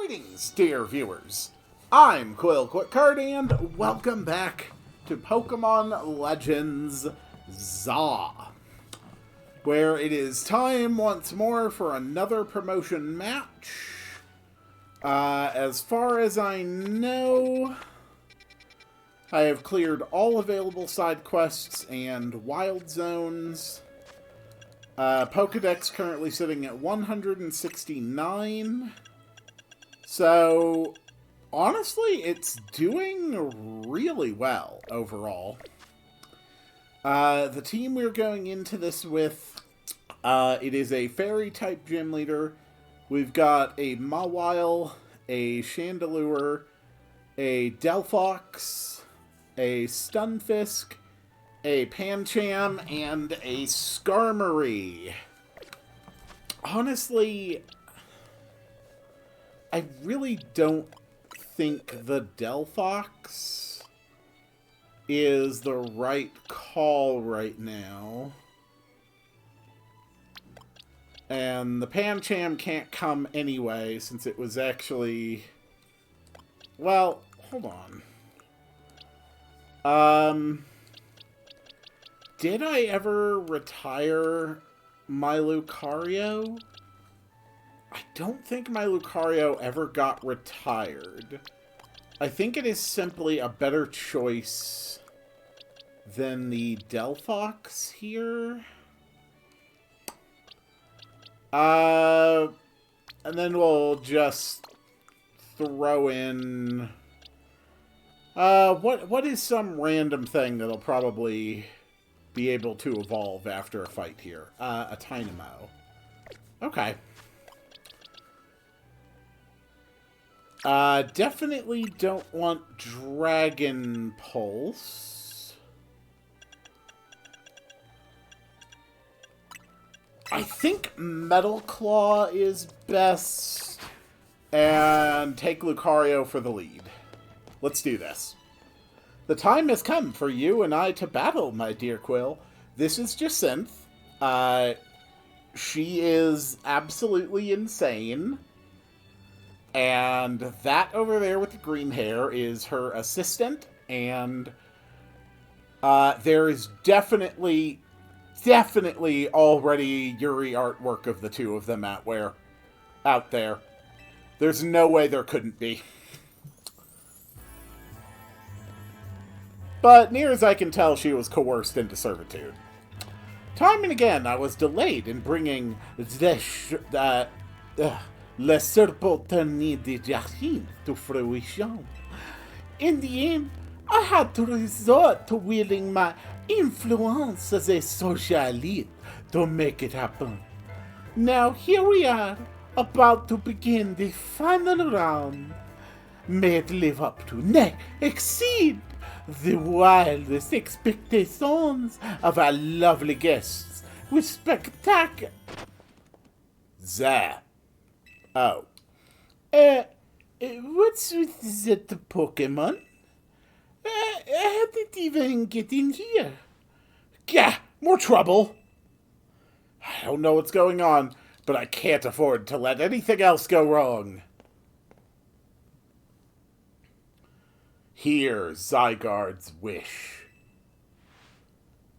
Greetings, dear viewers. I'm Quill Quickcard, and welcome back to Pokemon Legends ZA, where it is time once more for another promotion match. As far as I know, I have cleared all available side quests and wild zones. Pokedex currently sitting at 169. So, honestly, it's doing really well overall. The team we're going into this with, it is a Fairy-type gym leader. We've got a Mawile, a Chandelure, a Delphox, a Stunfisk, a Pancham, and a Skarmory. Honestly, I really don't think the Delphox is the right call right now. And the Pancham can't come anyway, since it was actually... Well, hold on. Did I ever retire my Lucario? I don't think my Lucario ever got retired. I think it is simply a better choice than the Delphox here. And then we'll just throw in... what is some random thing that'll probably be able to evolve after a fight here? A Tynamo. Okay. Definitely don't want Dragon Pulse. I think Metal Claw is best. And take Lucario for the lead. Let's do this. The time has come for you and I to battle, my dear Quill. This is Jacinthe. She is absolutely insane. And that over there with the green hair is her assistant. And there is definitely already Yuri artwork of the two of them out there. There's no way there couldn't be. But near as I can tell, she was coerced into servitude. Time and again, I was delayed in bringing Le Serpentine de Jacinthe to fruition. In the end, I had to resort to wielding my influence as a socialite to make it happen. Now here we are, about to begin the final round. May it live up to, nay, exceed the wildest expectations of our lovely guests with spectacular... Oh. What's with that Pokemon? How did it even get in here? Gah! More trouble! I don't know what's going on, but I can't afford to let anything else go wrong. Hear Zygarde's wish.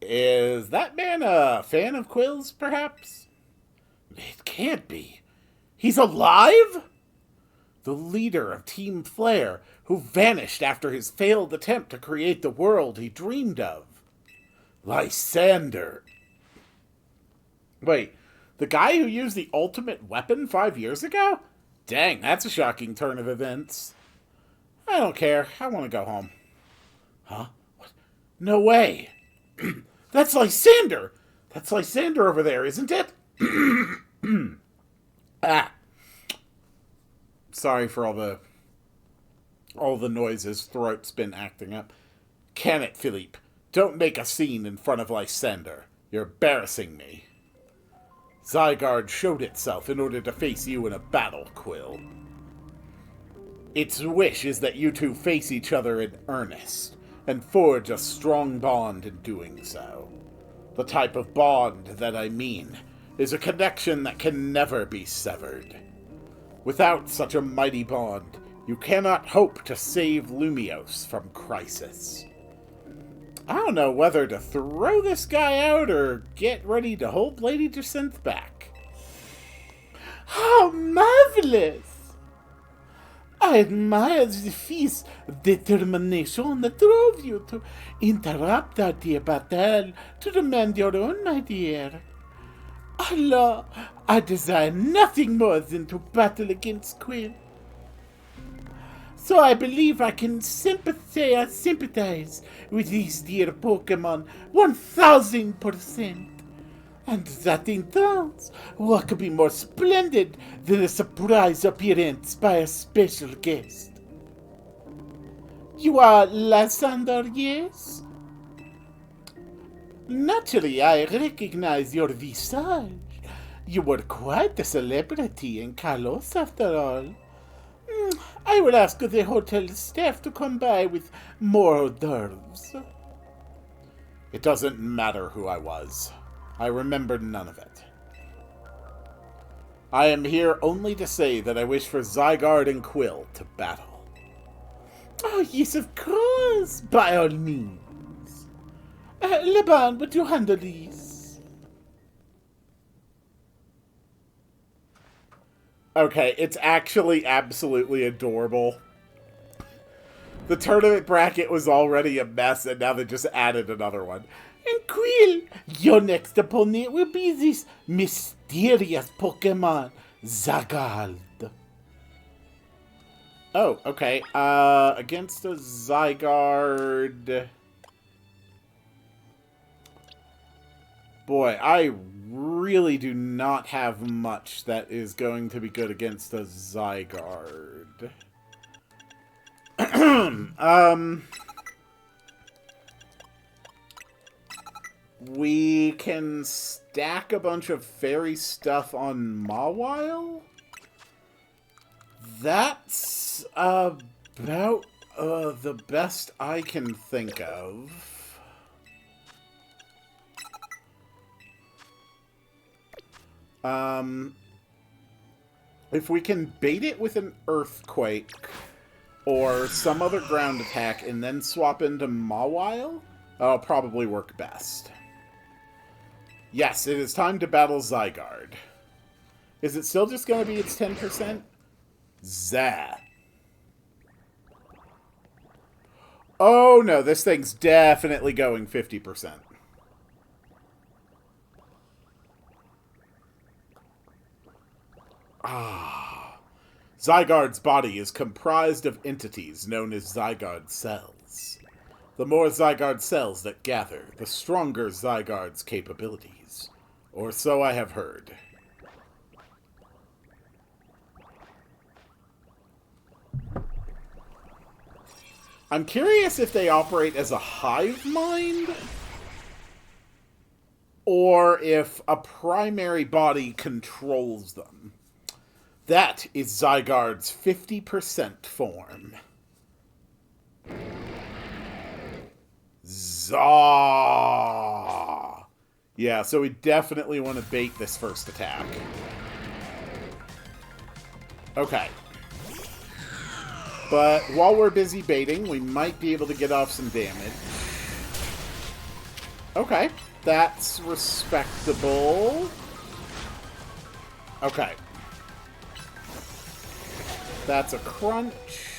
Is that man a fan of Quill's, perhaps? It can't be. He's alive? The leader of Team Flare, who vanished after his failed attempt to create the world he dreamed of. Lysander. Wait, the guy who used the ultimate weapon 5 years ago? Dang, that's a shocking turn of events. I don't care. I want to go home. Huh? What? No way. That's Lysander. That's Lysander over there, isn't it? Sorry for all the noises. Throat's been acting up. Can it, Philippe? Don't make a scene in front of Lysander. You're embarrassing me. Zygarde showed itself in order to face you in a battle, Quill. Its wish is that you two face each other in earnest, and forge a strong bond in doing so. The type of bond that I mean is a connection that can never be severed. Without such a mighty bond, you cannot hope to save Lumios from crisis. I don't know whether to throw this guy out or get ready to hold Lady Jacinth back. How marvelous! I admire the fierce determination that drove you to interrupt our dear battle to demand your own, my dear. Allah, I desire nothing more than to battle against Quill. So I believe I can sympathize with these dear Pokemon 1000%. And that in turns, what could be more splendid than a surprise appearance by a special guest? You are Lysander, yes? Naturally, I recognize your visage. You were quite a celebrity in Kalos, after all. I will ask the hotel staff to come by with more hors d'oeuvres. It doesn't matter who I was. I remember none of it. I am here only to say that I wish for Zygarde and Quill to battle. Oh, yes, of course, by all means. Leban, would you handle these? Okay, it's actually absolutely adorable. The tournament bracket was already a mess, and now they just added another one. And Quill, your next opponent will be this mysterious Pokemon, Zygarde. Oh, okay. Against a Zygarde. Boy, I really do not have much that is going to be good against a Zygarde. We can stack a bunch of fairy stuff on Mawile? That's about the best I can think of. If we can bait it with an Earthquake or some other ground attack and then swap into Mawile, that'll probably work best. Yes, it is time to battle Zygarde. Is it still just going to be its 10%? Zah. Oh no, this thing's definitely going 50%. Zygarde's body is comprised of entities known as Zygarde cells. The more Zygarde cells that gather, the stronger Zygarde's capabilities. Or so I have heard. I'm curious if they operate as a hive mind, or if a primary body controls them. That is Zygarde's 50% form. Zaw! Yeah, so we definitely want to bait this first attack. Okay. But while we're busy baiting, we might be able to get off some damage. Okay, that's respectable. Okay. That's a crunch.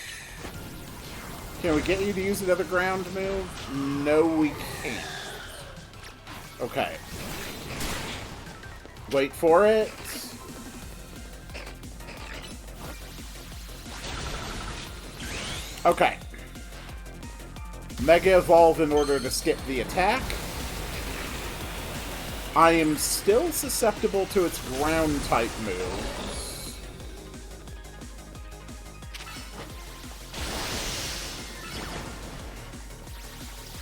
Can we get you to use another ground move? No, we can't. Okay. Wait for it. Okay. Mega Evolve in order to skip the attack. I am still susceptible to its ground type move.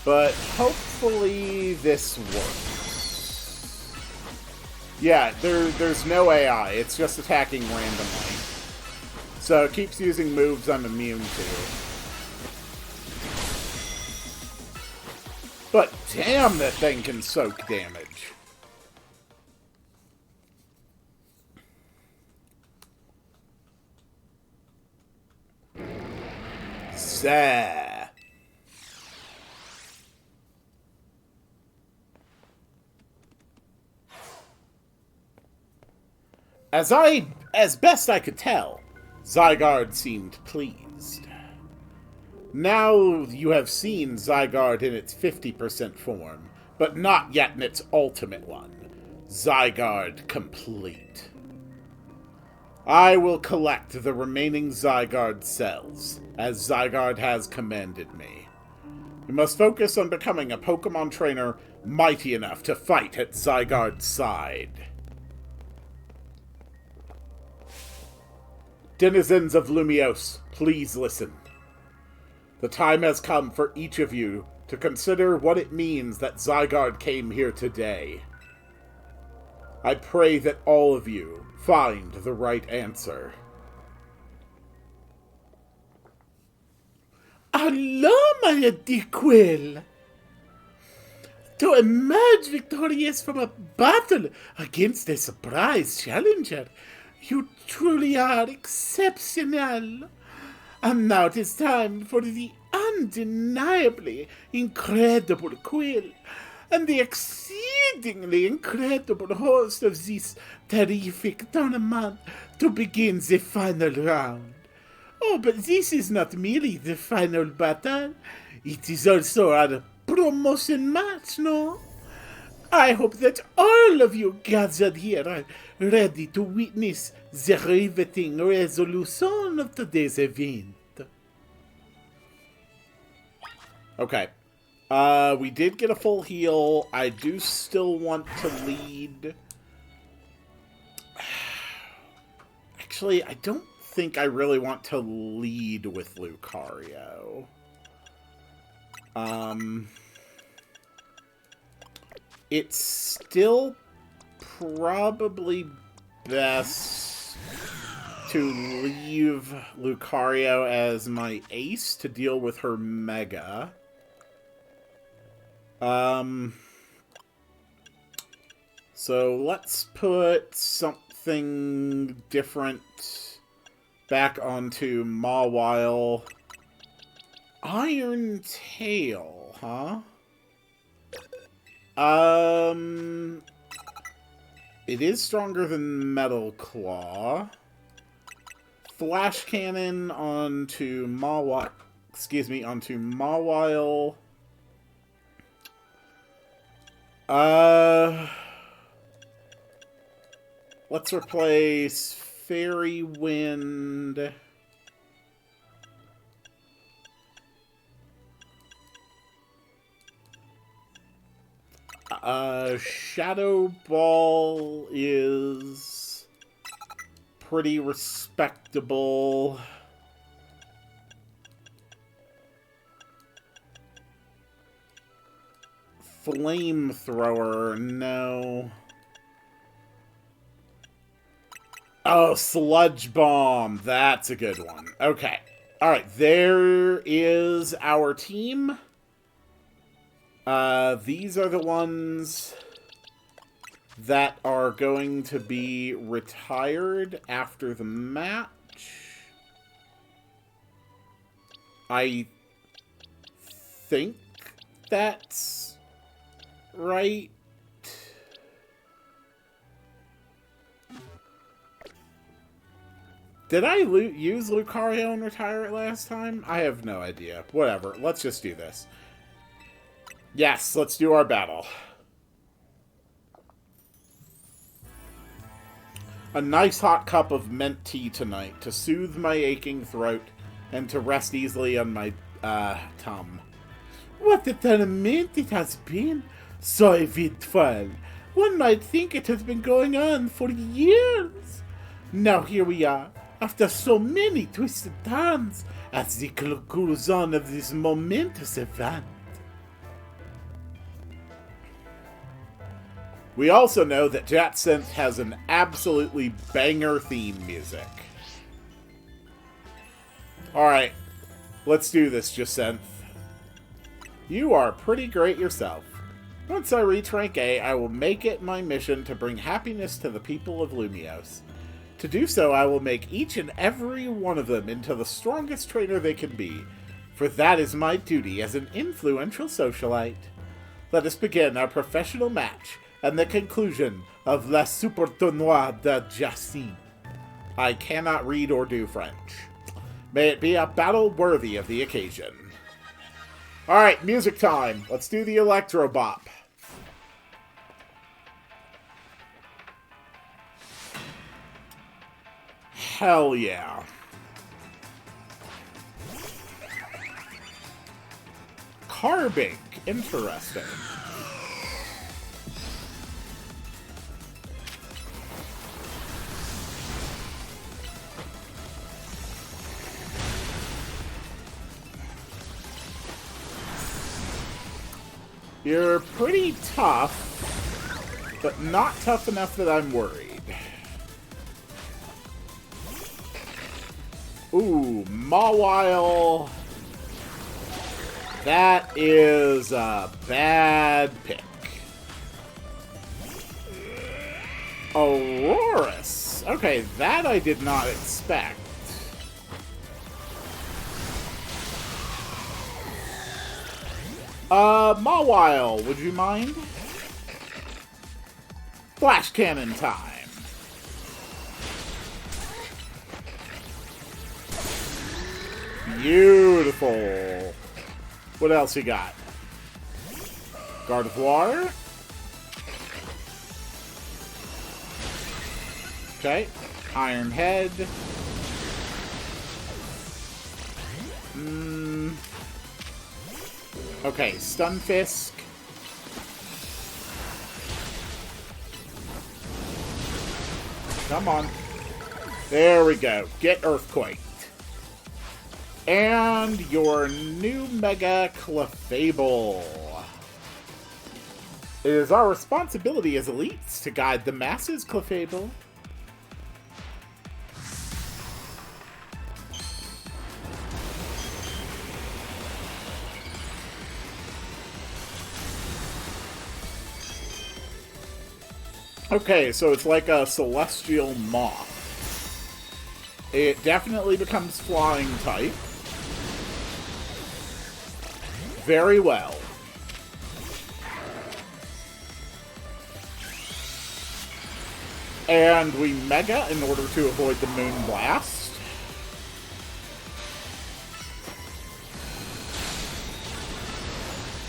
But hopefully this works. Yeah, there's no AI. It's just attacking randomly. So it keeps using moves I'm immune to. But damn, that thing can soak damage. sir. As best I could tell, Zygarde seemed pleased. Now you have seen Zygarde in its 50% form, but not yet in its ultimate one. Zygarde complete. I will collect the remaining Zygarde cells, as Zygarde has commanded me. You must focus on becoming a Pokemon trainer mighty enough to fight at Zygarde's side. Denizens of Lumiose, please listen. The time has come for each of you to consider what it means that Zygarde came here today. I pray that all of you find the right answer. Allah, my dear Quill! To emerge victorious from a battle against a surprise challenger, you truly are exceptional. And now it is time for the undeniably incredible Quill and the exceedingly incredible host of this terrific tournament to begin the final round. Oh, but this is not merely the final battle. It is also our promotion match, no? I hope that all of you gathered here are ready to witness the riveting resolution of today's event. Okay. We did get a full heal. I do still want to lead. Actually, I don't think I really want to lead with Lucario. It's still probably best to leave Lucario as my ace to deal with her Mega. So let's put something different back onto Mawile. Iron Tail, huh? It is stronger than Metal Claw. Flash Cannon onto Mawile. Onto Mawile. Let's replace Fairy Wind. Shadow Ball is pretty respectable. Flamethrower, no. Oh, Sludge Bomb. That's a good one. Okay. Alright, there is our team. These are the ones that are going to be retired after the match. I think that's right. Did I use Lucario and retire it last time? I have no idea. Whatever. Let's just do this. Yes, let's do our battle. A nice hot cup of mint tea tonight to soothe my aching throat and to rest easily on my, tum. What a tournament it has been! So eventful! One might think it has been going on for years! Now here we are, after so many twisted turns, at the conclusion of this momentous event. We also know that Jacinth has an absolutely banger theme music. Alright, let's do this, Jacinth. You are pretty great yourself. Once I reach rank A, I will make it my mission to bring happiness to the people of Lumiose. To do so, I will make each and every one of them into the strongest trainer they can be. for that is my duty as an influential socialite. Let us begin our professional match and the conclusion of La Super Tournoi de Jacin. I cannot read or do French. May it be a battle worthy of the occasion. Alright, music time. Let's do the Electro Bop. Hell yeah. Carbink. Interesting. You're pretty tough, but not tough enough that I'm worried. Ooh, Mawile. That is a bad pick. Aurorus. Okay, that I did not expect. Mawile, would you mind? Flash cannon time. Beautiful. What else you got? Gardevoir. Okay. Iron Head. Okay, Stunfisk. Come on. There we go. Get Earthquaked. And your new Mega Clefable. It is our responsibility as elites to guide the masses, Clefable. Okay, so it's like a celestial moth. It definitely becomes flying type. Very well. And we Mega in order to avoid the Moon Blast.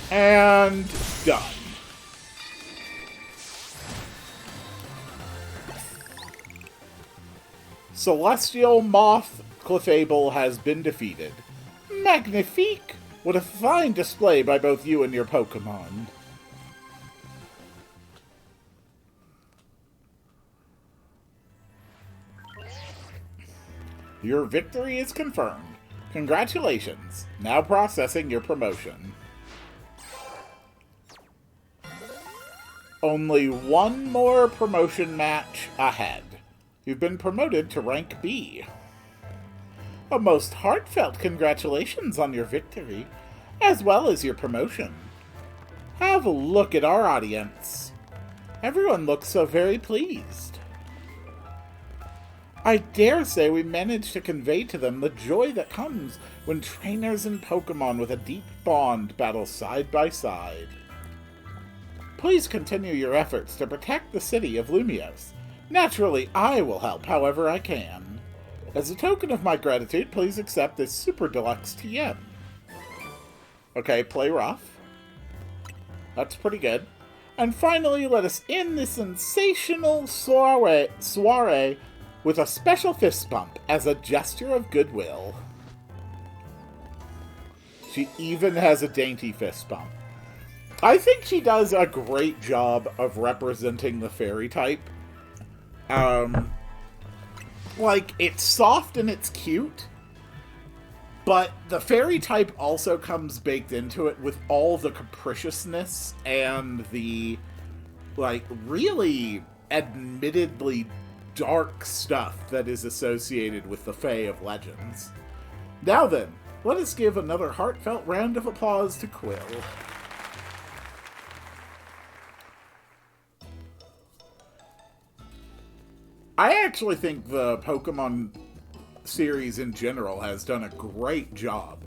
And done. Celestial Moth Clefable has been defeated. Magnifique! What a fine display by both you and your Pokemon. Your victory is confirmed. Congratulations. Now processing your promotion. Only one more promotion match ahead. You've been promoted to rank B. A most heartfelt congratulations on your victory, as well as your promotion. Have a look at our audience. Everyone looks so very pleased. I dare say we managed to convey to them the joy that comes when trainers and Pokemon with a deep bond battle side by side. Please continue your efforts to protect the city of Lumios. Naturally, I will help however I can. As a token of my gratitude, please accept this Super Deluxe TM. Okay, play rough. That's pretty good. And finally, let us end this sensational soiree with a special fist bump as a gesture of goodwill. She even has a dainty fist bump. I think she does a great job of representing the fairy type. Like, it's soft and it's cute, but the fairy type also comes baked into it with all the capriciousness and the, like, really admittedly dark stuff that is associated with the Fae of Legends. Now then, let us give another heartfelt round of applause to Quill. I actually think the Pokemon series in general has done a great job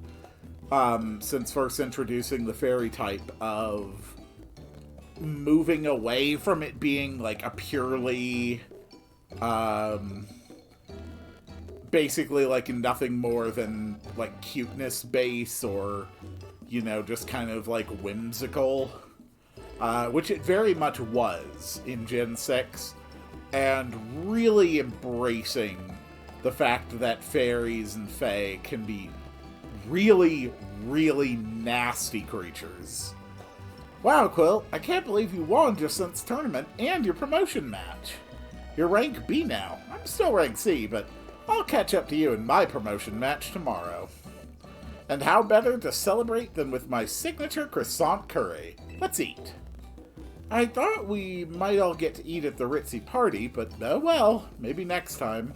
since first introducing the fairy type, of moving away from it being like a purely basically like nothing more than like cuteness base, or just kind of like whimsical, which it very much was in Gen 6, and really embracing the fact that fairies and fae can be really, really nasty creatures. Wow, Quill, I can't believe you won your Sense tournament and your promotion match. You're rank B now. I'm still rank C, but I'll catch up to you in my promotion match tomorrow. And how better to celebrate than with my signature croissant curry? Let's eat. I thought we might all get to eat at the ritzy party, but oh well, maybe next time.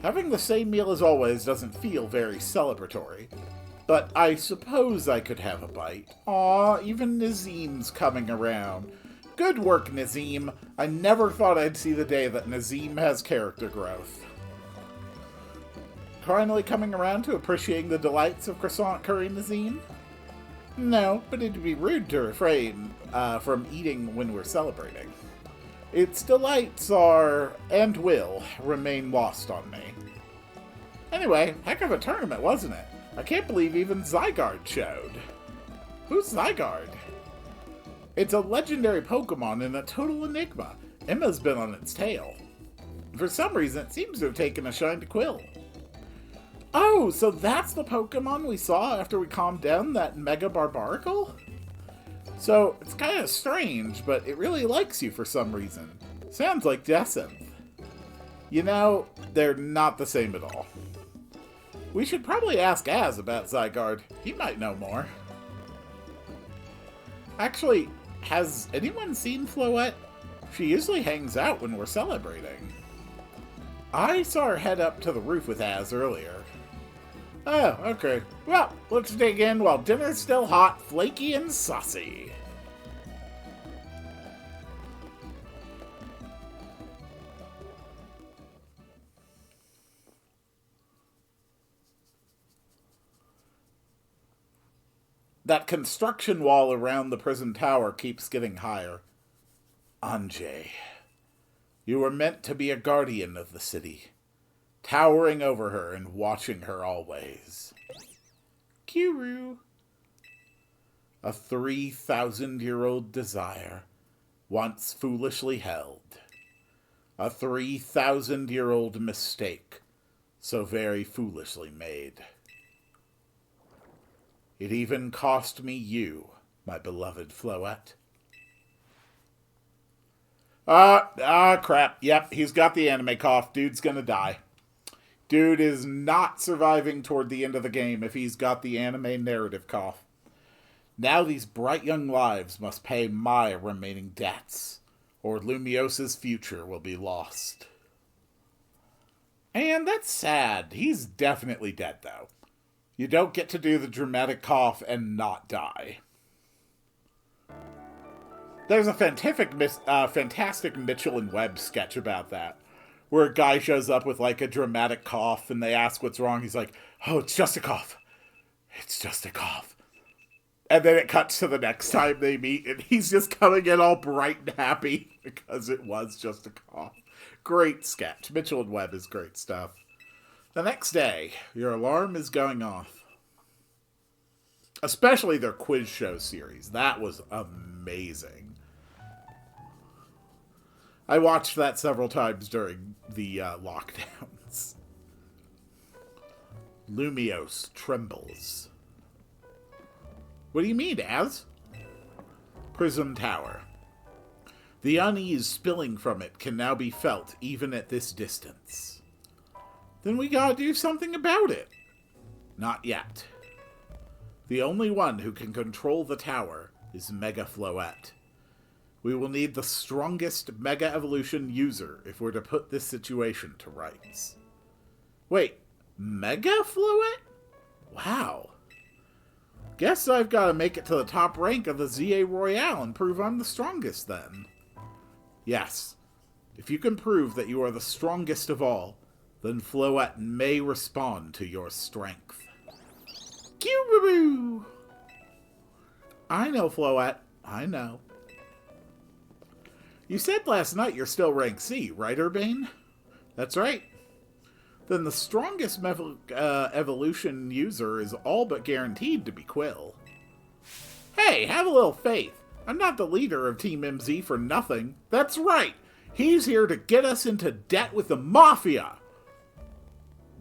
Having the same meal as always doesn't feel very celebratory, but I suppose I could have a bite. Aw, even Nazim's coming around. Good work, Nazim. I never thought I'd see the day that Nazim has character growth. Finally coming around to appreciating the delights of croissant curry, Nazim? No, but it'd be rude to refrain from eating when we're celebrating. Its delights are, and will, remain lost on me. Anyway, heck of a tournament, wasn't it? I can't believe even Zygarde showed. Who's Zygarde? It's a legendary Pokemon and a total enigma. Emma's been on its tail. For some reason, it seems to have taken a shine to Quill. Oh, so that's the Pokemon we saw after we calmed down that Mega Barbaracle? So, it's kind of strange, but it really likes you for some reason. Sounds like Jessamine. They're not the same at all. We should probably ask Az about Zygarde. He might know more. Actually, has anyone seen Floette? She usually hangs out when we're celebrating. I saw her head up to the roof with Az earlier. Oh, okay. Well, let's dig in while dinner's still hot, flaky, and saucy. That construction wall around the prison tower keeps getting higher. Anjay, you were meant to be a guardian of the city, towering over her and watching her always. Kiru. A 3,000-year-old desire, once foolishly held. A 3,000-year-old mistake, so very foolishly made. It even cost me you, my beloved Floette. Crap. Yep, he's got the anime cough. Dude's gonna die. Dude is not surviving toward the end of the game if he's got the anime narrative cough. Now these bright young lives must pay my remaining debts, or Lumios's future will be lost. And that's sad. He's definitely dead, though. You don't get to do the dramatic cough and not die. There's a fantastic Mitchell and Webb sketch about that, where a guy shows up with like a dramatic cough and they ask what's wrong. He's like, oh, it's just a cough. It's just a cough. And then it cuts to the next time they meet and he's just coming in all bright and happy because it was just a cough. Great sketch. Mitchell and Webb is great stuff. The next day, your alarm is going off. Especially their quiz show series. That was amazing. I watched that several times during the lockdowns. Lumios trembles. What do you mean, Az? Prism Tower. The unease spilling from it can now be felt even at this distance. Then we gotta do something about it. Not yet. The only one who can control the tower is Mega Floette. We will need the strongest Mega Evolution user if we're to put this situation to rights. Wait, Mega Floette? Wow. Guess I've got to make it to the top rank of the ZA Royale and prove I'm the strongest then. Yes, if you can prove that you are the strongest of all, then Floette may respond to your strength. Cubaboo! I know, Floette. I know. You said last night you're still rank C, right, Urbane? That's right. Then the strongest evolution user is all but guaranteed to be Quill. Hey, have a little faith. I'm not the leader of Team MZ for nothing. That's right. He's here to get us into debt with the Mafia.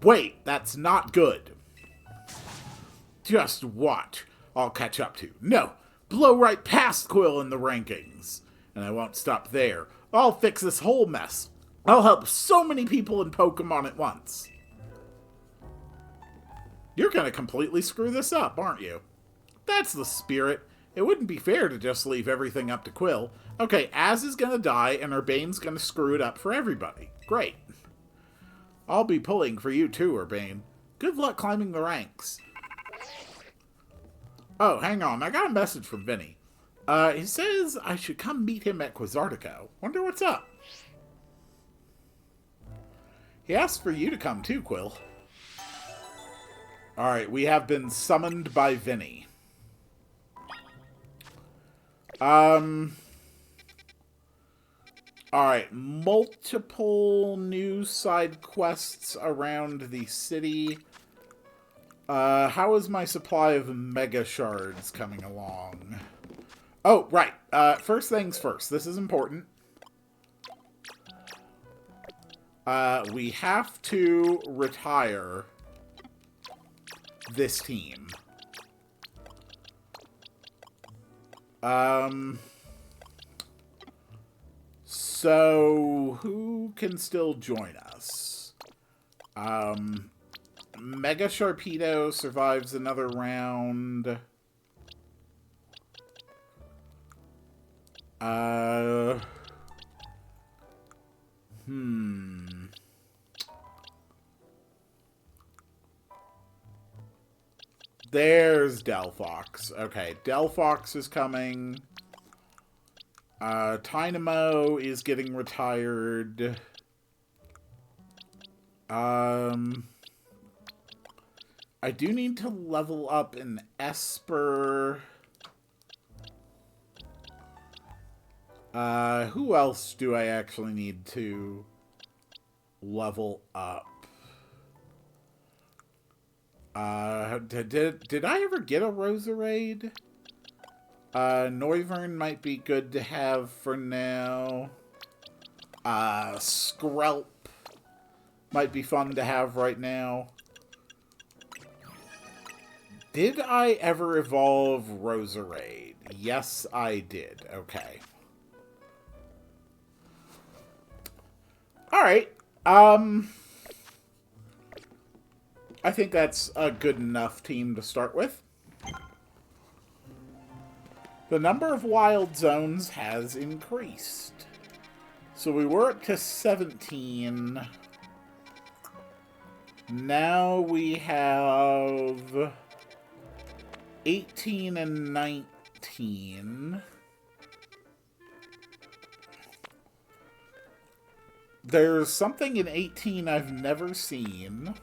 Wait, that's not good. Just watch. I'll catch up to you. No, blow right past Quill in the rankings. And I won't stop there. I'll fix this whole mess. I'll help so many people in Pokemon at once. You're going to completely screw this up, aren't you? That's the spirit. It wouldn't be fair to just leave everything up to Quill. Okay, Az is going to die, and Urbane's going to screw it up for everybody. Great. I'll be pulling for you too, Urbane. Good luck climbing the ranks. Oh, hang on. I got a message from Vinny. He says I should come meet him at Quizartico. Wonder what's up. He asked for you to come too, Quill. Alright, we have been summoned by Vinny. Alright, multiple new side quests around the city. How is my supply of Mega Shards coming along? Oh, right. First things first. This is important. We have to retire this team. So, who can still join us? Mega Sharpedo survives another round. There's Delphox. Okay, Delphox is coming. Tynamo is getting retired. I do need to level up an Esper. Who else do I actually need to level up? Did I ever get a Roserade? Noivern might be good to have for now. Skrelp might be fun to have right now. Did I ever evolve Roserade? Yes, I did. Okay. Alright. I think that's a good enough team to start with. The number of wild zones has increased. So we were up to 17. Now we have 18 and 19. There's something in 18 I've never seen.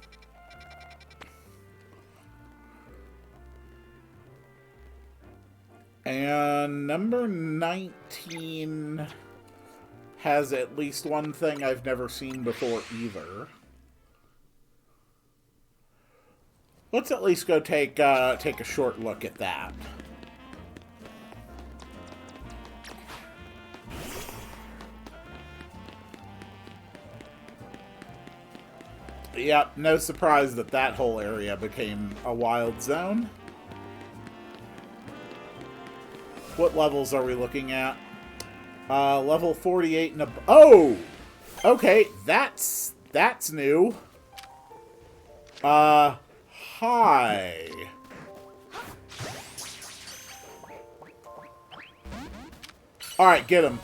And number 19 has at least one thing I've never seen before either. Let's at least go take a short look at that. Yep, no surprise that that whole area became a wild zone. What levels are we looking at? Level 48 and above. Oh! Okay, that's new. Hi. Alright, get him.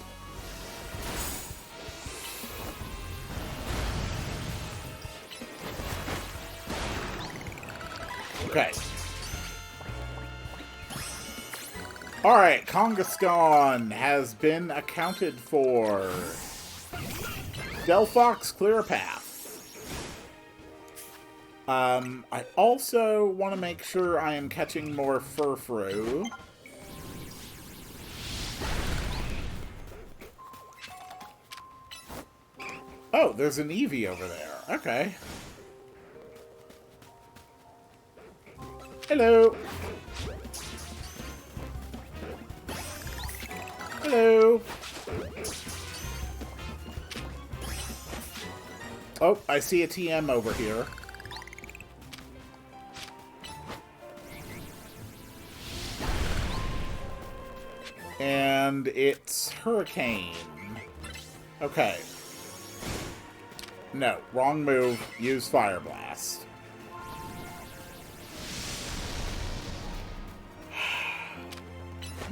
Okay. Alright, Kangaskhan has been accounted for. Delphox, clear a path. I also want to make sure I am catching more furfru. Oh, there's an Eevee over there. Okay. Hello. Hello. Oh, I see a TM over here. And it's Hurricane. Okay. No, wrong move. Use Fire Blast.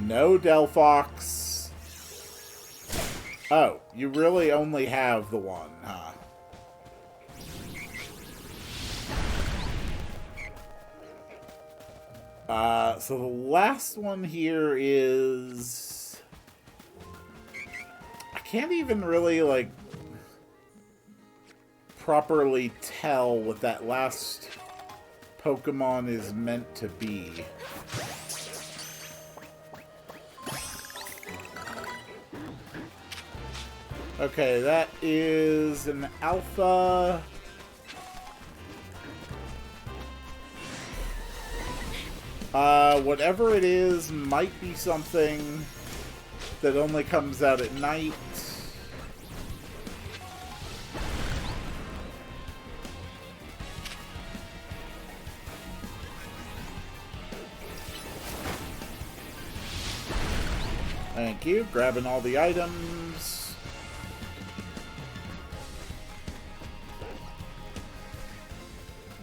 No Delphox. Oh, you really only have the one, huh? So the last one here is... I can't even really, like, properly tell what that last Pokemon is meant to be. Okay, that is an Alpha... whatever it is might be something that only comes out at night. Thank you. Grabbing all the items.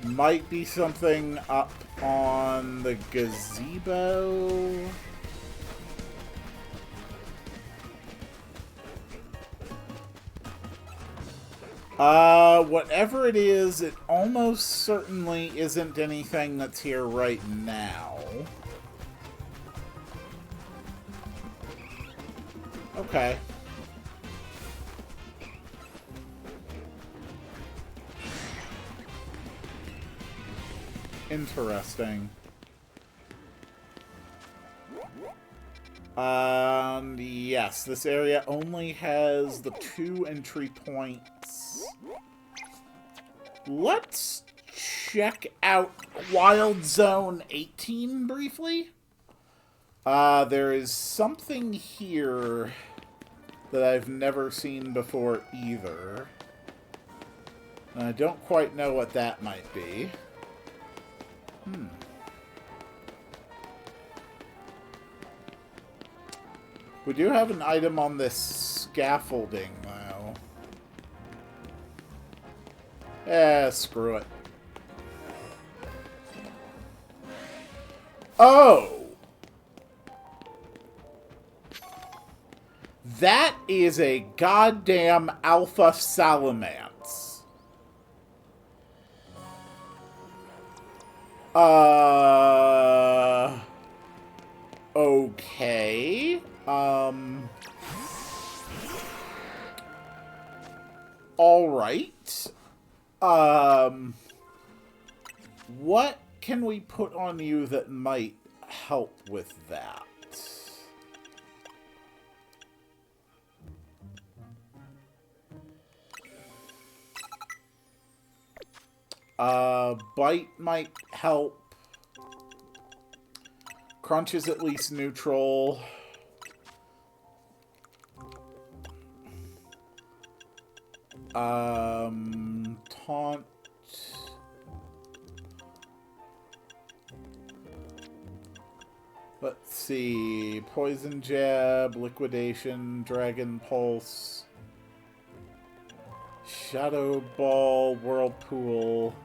Might be something up on the gazebo. Whatever it is, it almost certainly isn't anything that's here right now. Okay. Interesting. Yes, this area only has the 2 entry points. Let's check out Wild Zone 18 briefly. There is something here that I've never seen before either. And I don't quite know what that might be. We do have an item on this scaffolding, though. Screw it. Oh! That is a goddamn Alpha Salamence. Okay. Alright. What can we put on you that might help with that? Bite might help. Crunch is at least neutral. Taunt. Let's see. Poison Jab, Liquidation, Dragon Pulse, Shadow Ball, Whirlpool.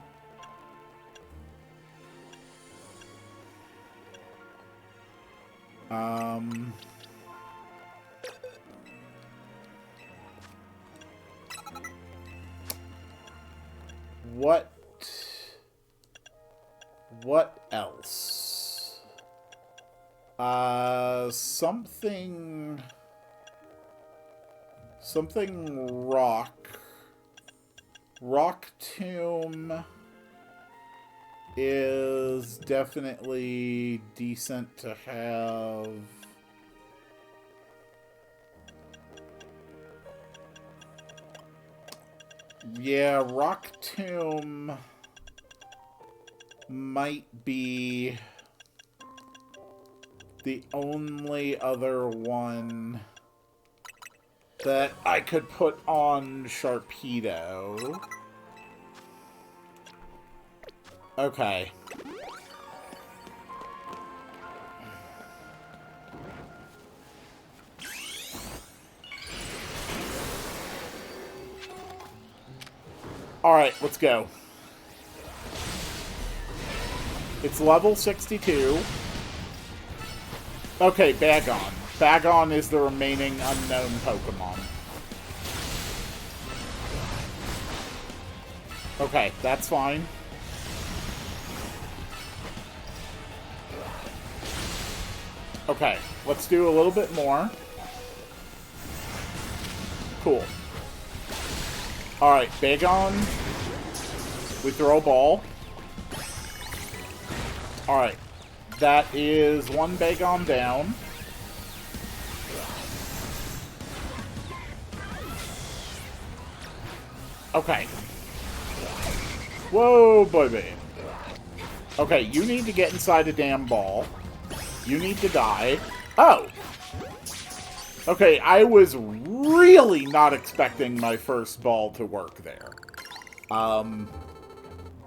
What else? Something rock. Rock Tomb. is definitely decent to have. Yeah, Rock Tomb might be the only other one that I could put on Sharpedo. Okay. Alright, let's go. It's level 62. Okay, Bagon. Bagon is the remaining unknown Pokemon. Okay, that's fine. Okay, let's do a little bit more. Cool. Alright, Bagon. We throw a ball. Alright. That is one Bagon down. Okay. Whoa, baby. Okay, you need to get inside a damn ball. You need to die. Oh! Okay, I was really not expecting my first ball to work there.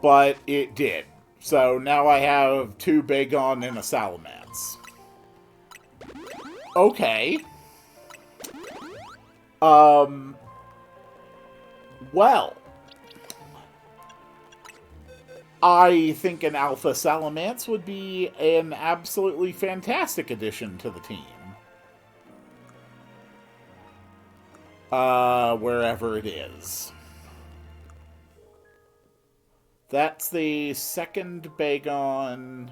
But it did. So now I have 2 Bagon and a Salamence. Okay. Well. I think an Alpha Salamence would be an absolutely fantastic addition to the team. Wherever it is. That's the second Bagon.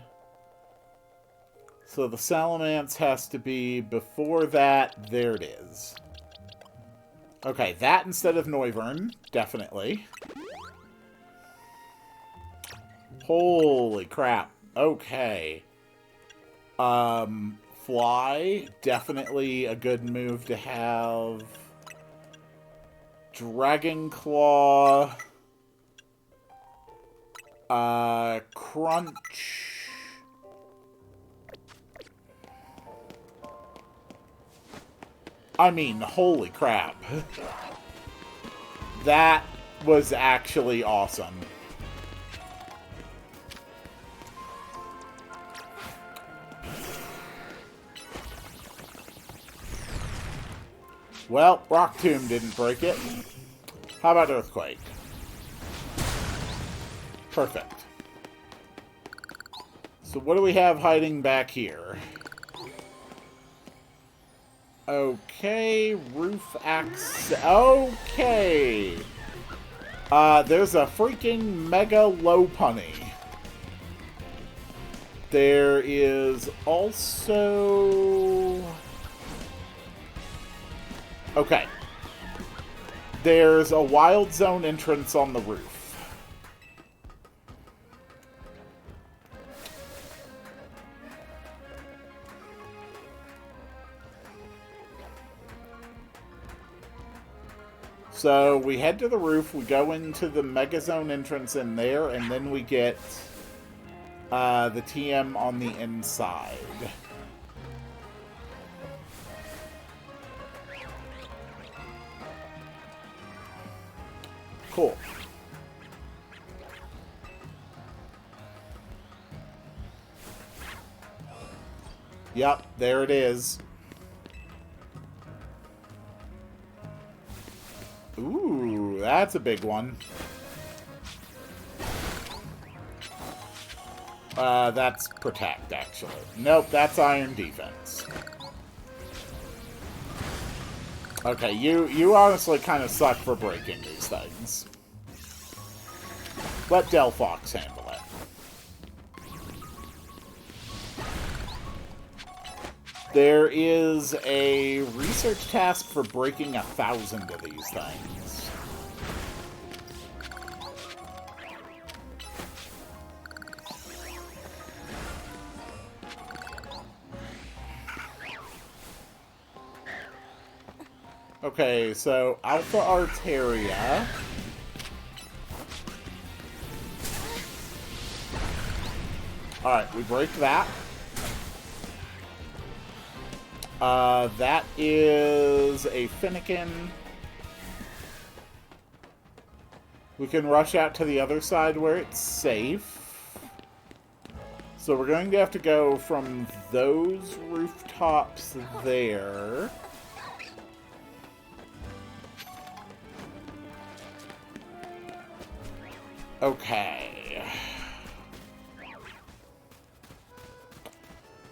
So the Salamence has to be before that. There it is. Okay, that instead of Noivern. Definitely. Holy crap. Okay. Fly. Definitely a good move to have. Dragon Claw. Crunch. I mean, holy crap. That was actually awesome. Well, Rock Tomb didn't break it. How about Earthquake? Perfect. So what do we have hiding back here? Okay, Roof Axe. Okay. There's a freaking Mega Lopunny. There is also... Okay. There's a Wild Zone entrance on the roof. So we head to the roof, we go into the Mega Zone entrance in there, and then we get the TM on the inside. Cool. Yep, there it is. Ooh, that's a big one. That's Protect, actually. Nope, that's Iron Defense. Okay, you honestly kind of suck for breaking these things. Let Delphox handle it. There is a research task for breaking 1,000 of these things. Okay, so Alpha Arteria. Alright, we break that. That is a Finnegan. We can rush out to the other side where it's safe. So we're going to have to go from those rooftops there. Okay.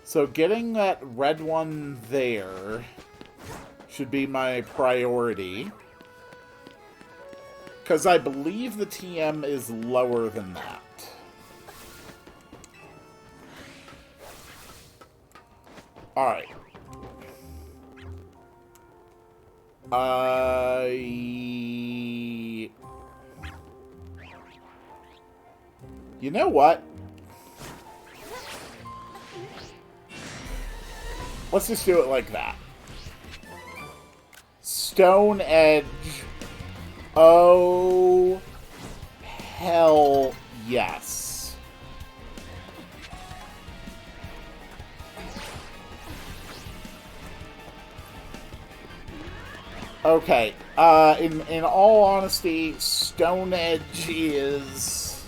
So getting that red one there should be my priority. Because I believe the TM is lower than that. Alright. You know what? Let's just do it like that. Stone Edge. Oh, hell yes. Okay, in all honesty, Stone Edge is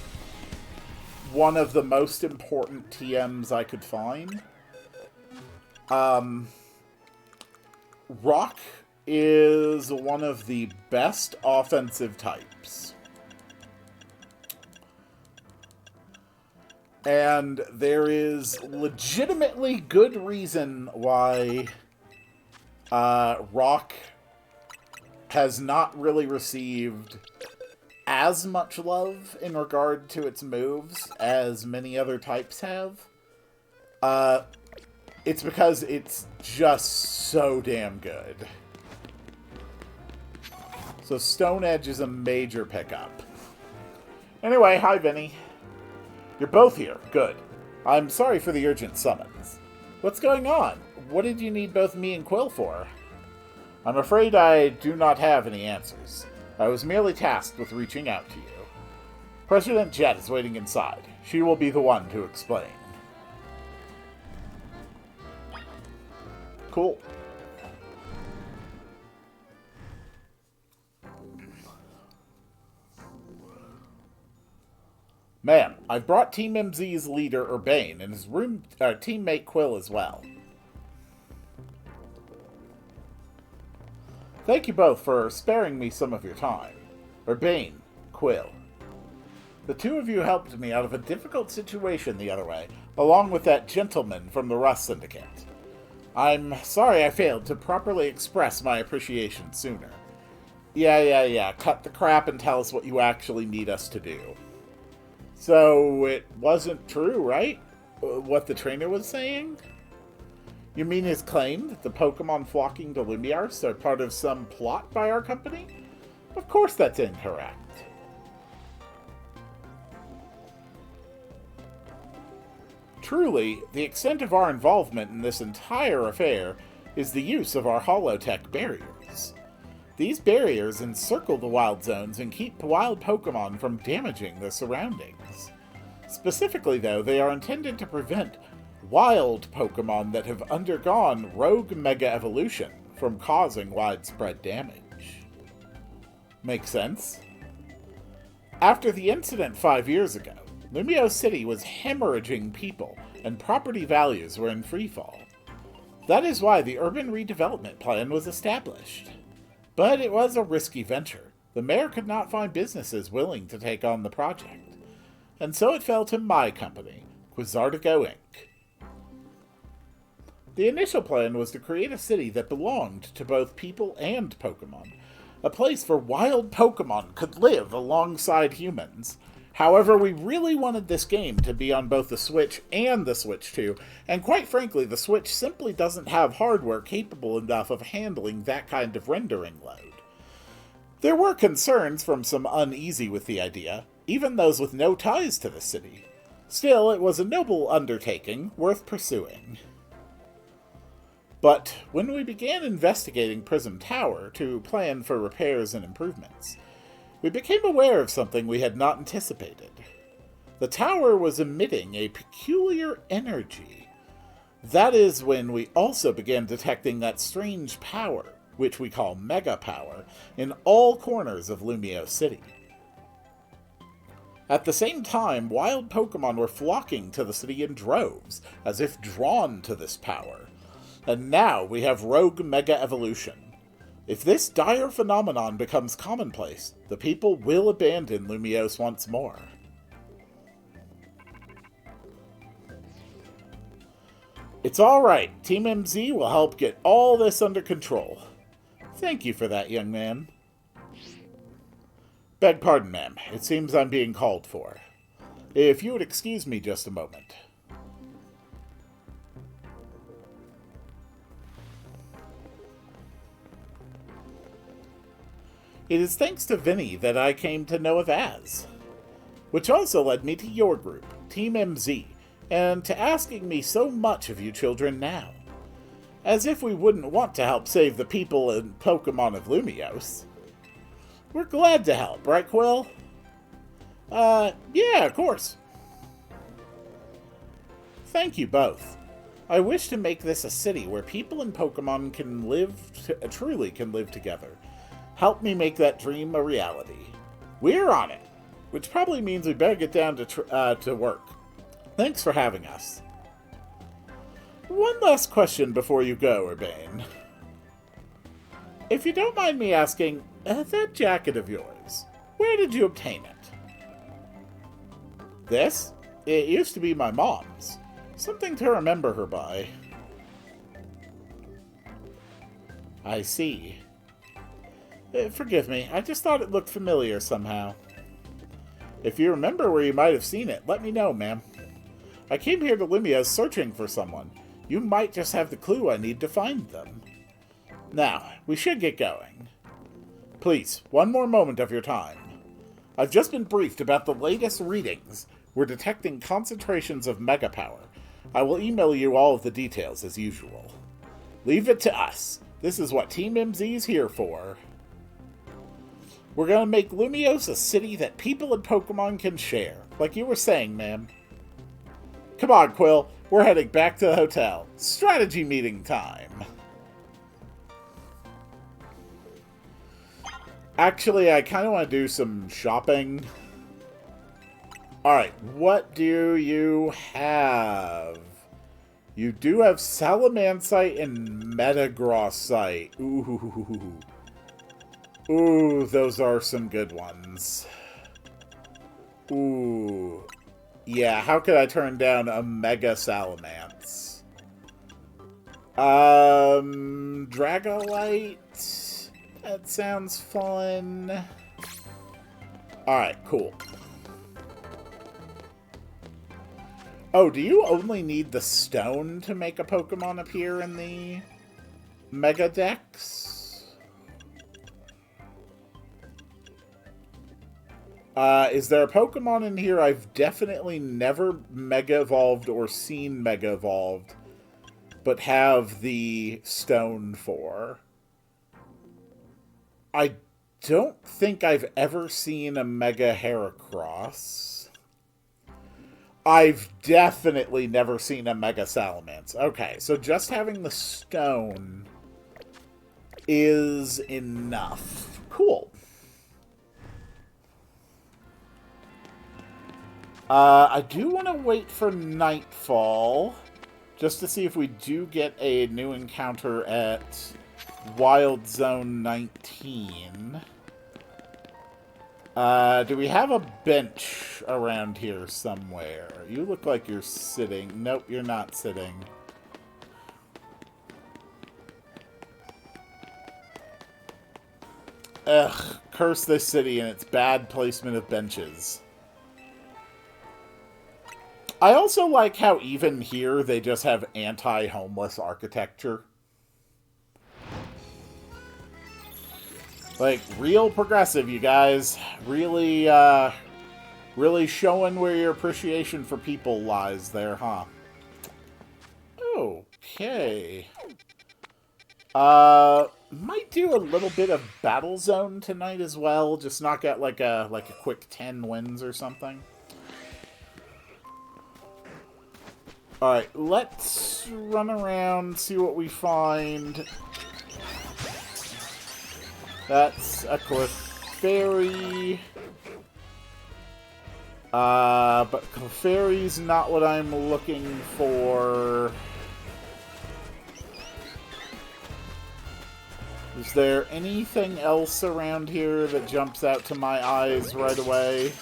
one of the most important TMs I could find. Rock is one of the best offensive types. And there is legitimately good reason why Rock has not really received as much love in regard to its moves as many other types have. It's because it's just so damn good. So Stone Edge is a major pickup. Anyway, hi Vinny. You're both here. Good. I'm sorry for the urgent summons. What's going on? What did you need both me and Quill for? I'm afraid I do not have any answers. I was merely tasked with reaching out to you. President Jet is waiting inside. She will be the one to explain. Cool. Ma'am, I've brought Team MZ's leader, Urbane, and his teammate Quill as well. Thank you both for sparing me some of your time. Urbane, Quill. The two of you helped me out of a difficult situation the other way, along with that gentleman from the Rust Syndicate. I'm sorry I failed to properly express my appreciation sooner. Yeah. Cut the crap and tell us what you actually need us to do. So, it wasn't true, right? What the trainer was saying? You mean his claim that the Pokemon flocking to Lumiarce are part of some plot by our company? Of course that's incorrect. Truly, the extent of our involvement in this entire affair is the use of our holotech barriers. These barriers encircle the wild zones and keep wild Pokemon from damaging their surroundings. Specifically, though, they are intended to prevent wild Pokemon that have undergone rogue Mega Evolution from causing widespread damage. Make sense? After the incident 5 years ago, Lumio City was hemorrhaging people, and property values were in freefall. That is why the urban redevelopment plan was established. But it was a risky venture. The mayor could not find businesses willing to take on the project. And so it fell to my company, Quizartigo Inc. The initial plan was to create a city that belonged to both people and Pokemon. A place where wild Pokemon could live alongside humans. However, we really wanted this game to be on both the Switch and the Switch 2, and quite frankly, the Switch simply doesn't have hardware capable enough of handling that kind of rendering load. There were concerns from some uneasy with the idea, even those with no ties to the city. Still, it was a noble undertaking, worth pursuing. But when we began investigating Prism Tower to plan for repairs and improvements, we became aware of something we had not anticipated. The tower was emitting a peculiar energy. That is when we also began detecting that strange power, which we call Mega Power, in all corners of Lumio City. At the same time, wild Pokemon were flocking to the city in droves, as if drawn to this power. And now we have Rogue Mega Evolution. If this dire phenomenon becomes commonplace, the people will abandon Lumiose once more. It's alright. Team MZ will help get all this under control. Thank you for that, young man. Beg pardon, ma'am. It seems I'm being called for. If you would excuse me just a moment. It is thanks to Vinny that I came to know of Az, which also led me to your group, Team MZ, and to asking me so much of you children now. As if we wouldn't want to help save the people and Pokemon of Lumiose. We're glad to help, right, Quill? Yeah, of course. Thank you both. I wish to make this a city where people and Pokemon truly can live together. Help me make that dream a reality. We're on it, which probably means we better get down to work. Thanks for having us. One last question before you go, Urbane. If you don't mind me asking, that jacket of yours, where did you obtain it? This? It used to be my mom's. Something to remember her by. I see. Forgive me, I just thought it looked familiar somehow. If you remember where you might have seen it, let me know, ma'am. I came here to Lumia searching for someone. You might just have the clue I need to find them. Now, we should get going. Please, one more moment of your time. I've just been briefed about the latest readings. We're detecting concentrations of Mega Power. I will email you all of the details as usual. Leave it to us. This is what Team MZ's here for. We're going to make Lumiose a city that people and Pokemon can share, like you were saying, ma'am. Come on, Quill. We're heading back to the hotel. Strategy meeting time. Actually, I kind of want to do some shopping. Alright, what do you have? You do have Salamancite and Metagrossite. Ooh. Ooh, those are some good ones. Ooh. Yeah, how could I turn down a Mega Salamence? Dragonite? That sounds fun. Alright, cool. Oh, do you only need the stone to make a Pokemon appear in the Mega Dex? Is there a Pokemon in here I've definitely never Mega Evolved or seen Mega Evolved, but have the stone for? I don't think I've ever seen a Mega Heracross. I've definitely never seen a Mega Salamence. Okay, so just having the stone is enough. Cool. I do want to wait for nightfall, just to see if we do get a new encounter at Wild Zone 19. Do we have a bench around here somewhere? You look like you're sitting. Nope, you're not sitting. Ugh, curse this city and its bad placement of benches. I also like how even here they just have anti-homeless architecture. Like, real progressive, you guys. Really, really showing where your appreciation for people lies there, huh? Okay. Might do a little bit of Battle Zone tonight as well. Just knock out like a quick 10 wins or something. Alright, let's run around, see what we find. That's a Clefairy. But Clefairy's not what I'm looking for. Is there anything else around here that jumps out to my eyes right away?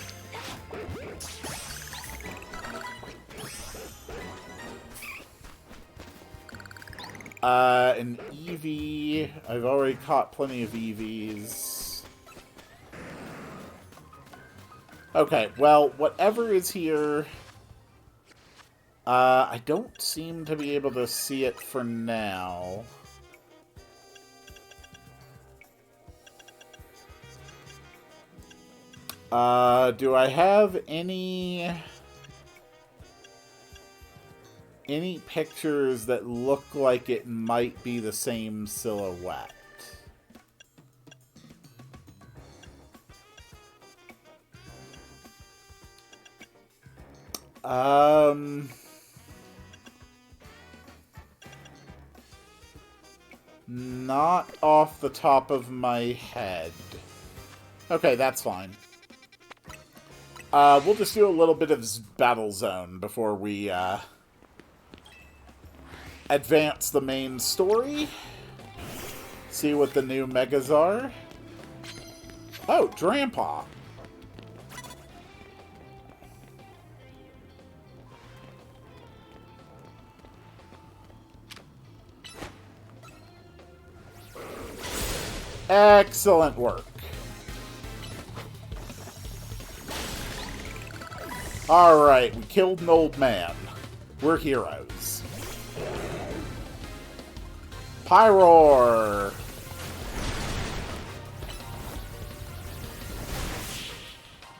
An Eevee. I've already caught plenty of Eevees. Okay, well, whatever is here, I don't seem to be able to see it for now. Do I have any pictures that look like it might be the same silhouette? Not off the top of my head. Okay, that's fine. We'll just do a little bit of Battle Zone before we, advance the main story. See what the new megas are. Oh, Drampa. Excellent work. Alright, we killed an old man. We're heroes. Pyroar!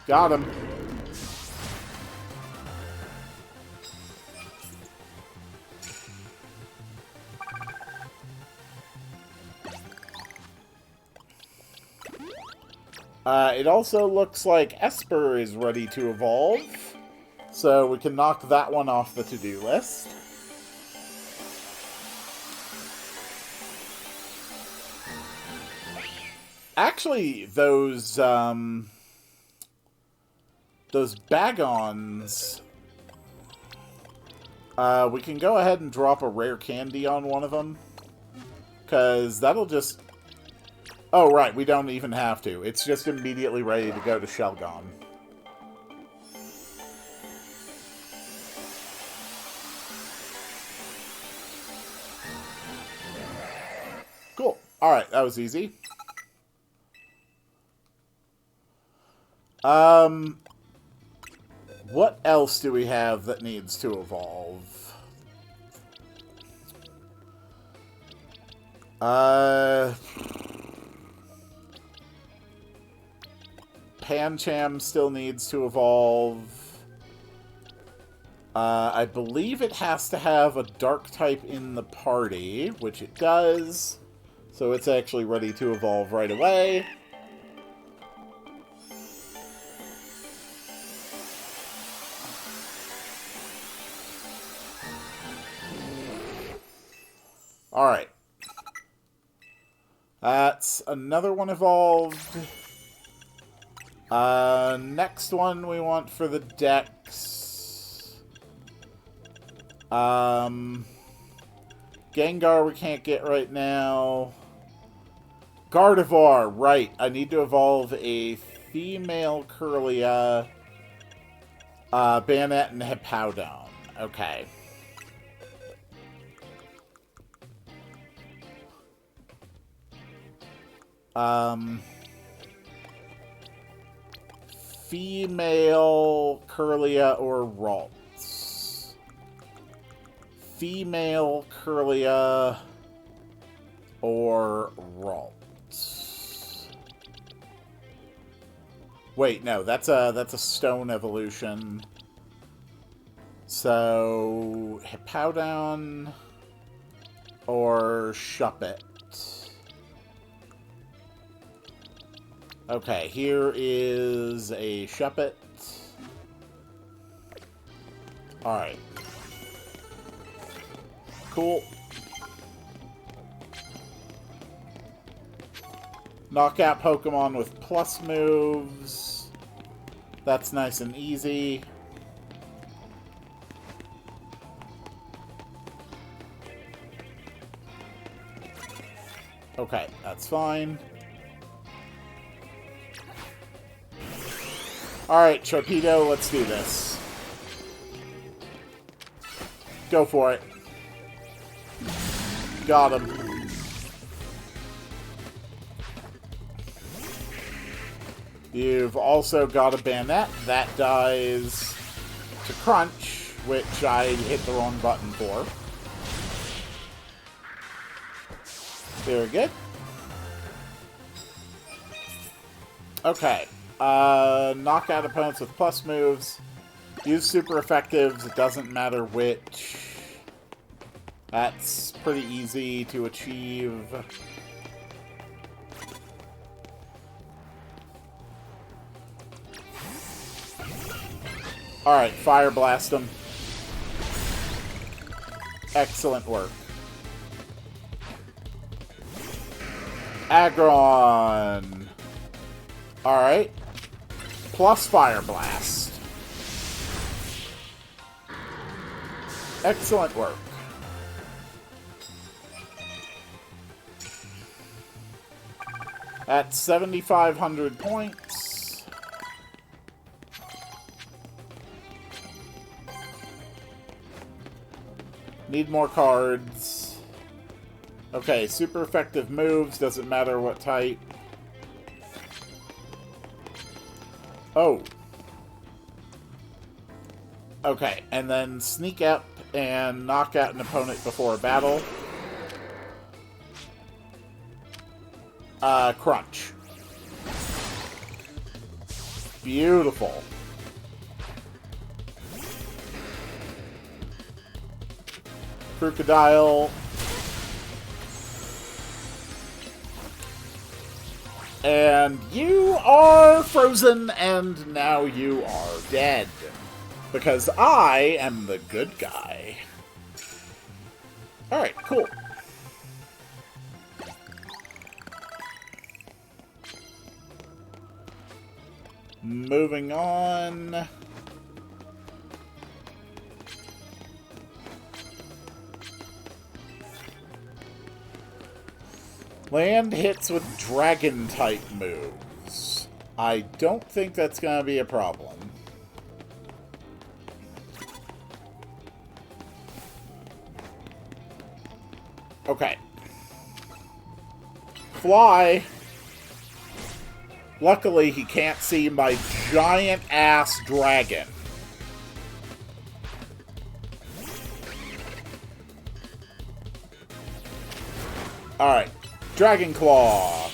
Got him. It also looks like Esper is ready to evolve, so we can knock that one off the to-do list. Actually, those Bagons, we can go ahead and drop a rare candy on one of them, because that'll just... Oh, right, we don't even have to. It's just immediately ready to go to Shelgon. Cool. Alright, that was easy. What else do we have that needs to evolve? Pancham still needs to evolve. I believe it has to have a dark type in the party, which it does. So it's actually ready to evolve right away. Alright. That's another one evolved. Next one we want for the Dex. Gengar we can't get right now. Gardevoir, right. I need to evolve a female Kirlia, Banette, and Hippowdon. Okay. Female Kirlia or Ralts? Female Kirlia or Ralts? Wait, no, that's a stone evolution. So Hippowdon or Shuppet? Okay, here is a Shuppet. Alright. Cool. Knockout Pokemon with plus moves. That's nice and easy. Okay, that's fine. Alright, Torpedo, let's do this. Go for it. Got him. You've also got a Banette. That dies to Crunch, which I hit the wrong button for. Very good. Okay. Knock out opponents with plus moves. Use super effectives. It doesn't matter which. That's pretty easy to achieve. Alright, Fire Blast them. Excellent work. Aggron. Alright. Plus Fire Blast. Excellent work. At 7,500 points. Need more cards. Okay, super effective moves. Doesn't matter what type. Oh. Okay, and then sneak up and knock out an opponent before a battle. Crunch. Beautiful. Crocodile. And you are frozen, and now you are dead. Because I am the good guy. Alright, cool. Moving on. Land hits with dragon-type moves. I don't think that's going to be a problem. Okay. Fly. Luckily, he can't see my giant-ass dragon. Alright. Dragon Claw.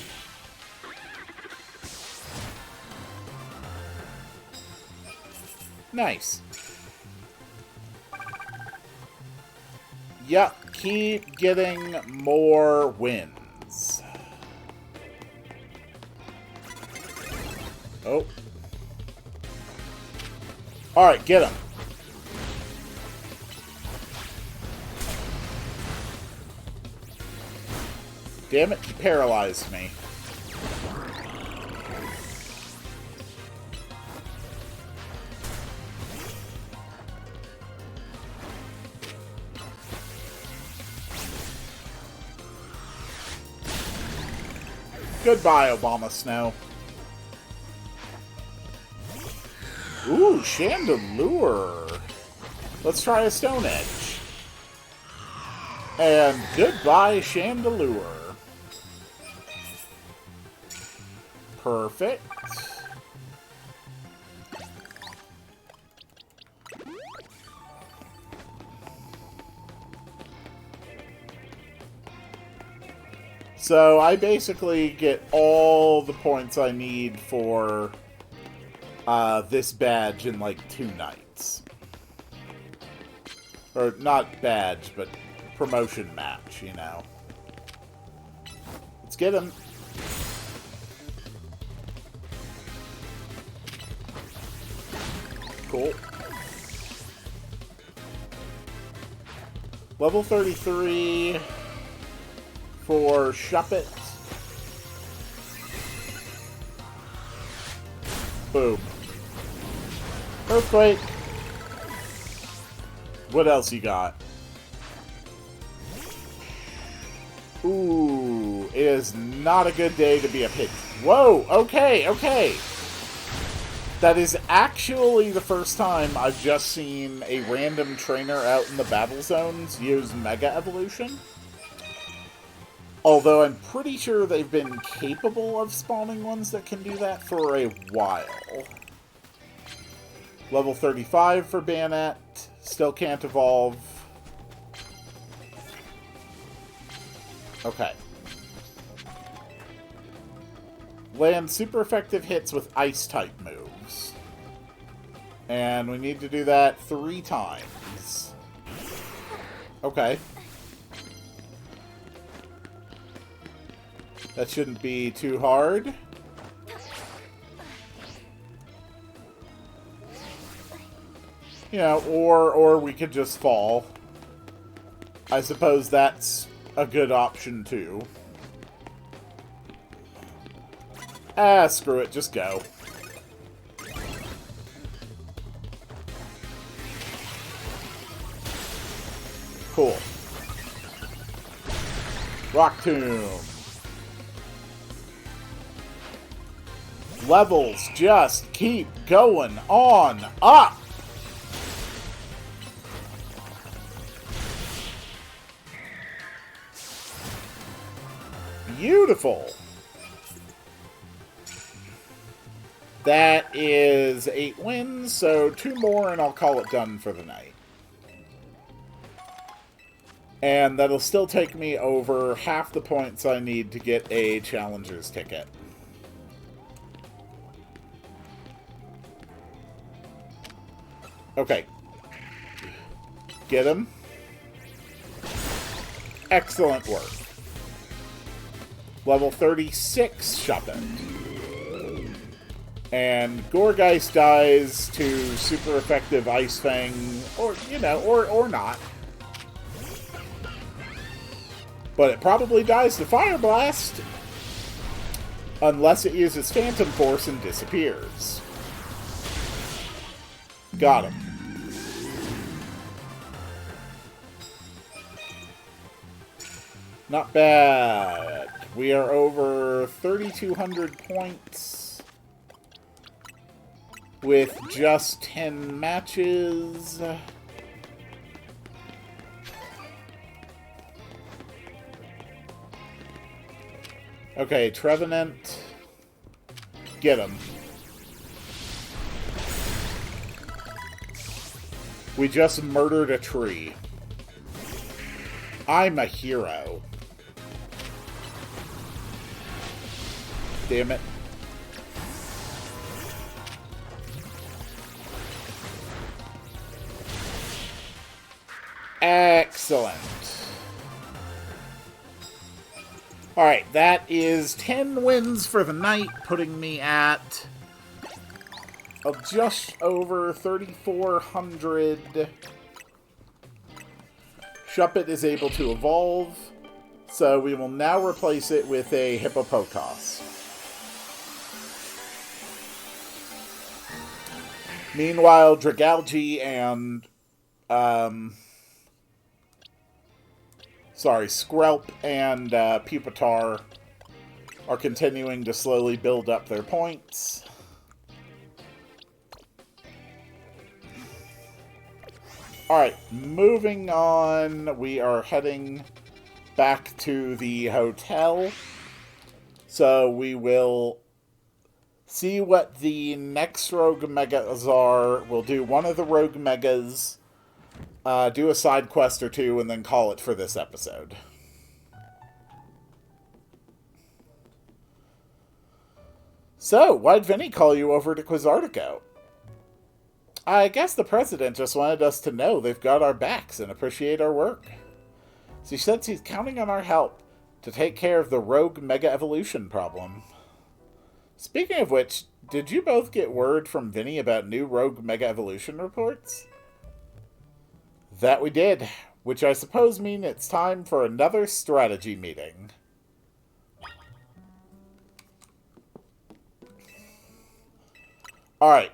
Nice. Yep, keep getting more wins. Oh. Alright, get him. Damn it, he paralyzed me. Goodbye, Obama Snow. Ooh, Chandelure. Let's try a Stone Edge. And goodbye, Chandelure. Perfect. So I basically get all the points I need for this badge in like 2 nights. Or not badge, but promotion match, you know. Let's get him. Cool. Level 33 for Shuppet. Boom. Earthquake. What else you got? Ooh, it is not a good day to be a pig. Whoa, okay, okay. That is actually the first time I've just seen a random trainer out in the battle zones use Mega Evolution. Although I'm pretty sure they've been capable of spawning ones that can do that for a while. Level 35 for Bayonet. Still can't evolve. Okay. Land super effective hits with Ice-type moves. And we need to do that 3 times. Okay. That shouldn't be too hard. You know, or we could just fall. I suppose that's a good option, too. Ah, screw it. Just go. Cool. Rock Tomb. Levels just keep going on up. Beautiful. That is 8 wins, so 2 more and I'll call it done for the night. And that'll still take me over half the points I need to get a Challenger's ticket. Okay. Get him. Excellent work. Level 36 Shuppet. And Gourgeist dies to super effective Ice Fang, or, you know, or not. But it probably dies to Fire Blast. Unless it uses Phantom Force and disappears. Got him. Not bad. We are over 3,200 points with just 10 matches. Okay, Trevenant. Get him. We just murdered a tree. I'm a hero. Damn it. Excellent. Alright, that is 10 wins for the night, putting me at just over 3,400. Shuppet is able to evolve, so we will now replace it with a Hippopokos. Meanwhile, Dragalge and Skrelp and Pupitar are continuing to slowly build up their points. Alright, moving on. We are heading back to the hotel. So we will see what the next Rogue Megas are. We'll do one of the Rogue Megas, do a side quest or two, and then call it for this episode. So, why'd Vinny call you over to Quizartico? I guess the president just wanted us to know they've got our backs and appreciate our work. She says he's counting on our help to take care of the Rogue Mega Evolution problem. Speaking of which, did you both get word from Vinny about new Rogue Mega Evolution reports? That we did, which I suppose means it's time for another strategy meeting. Alright,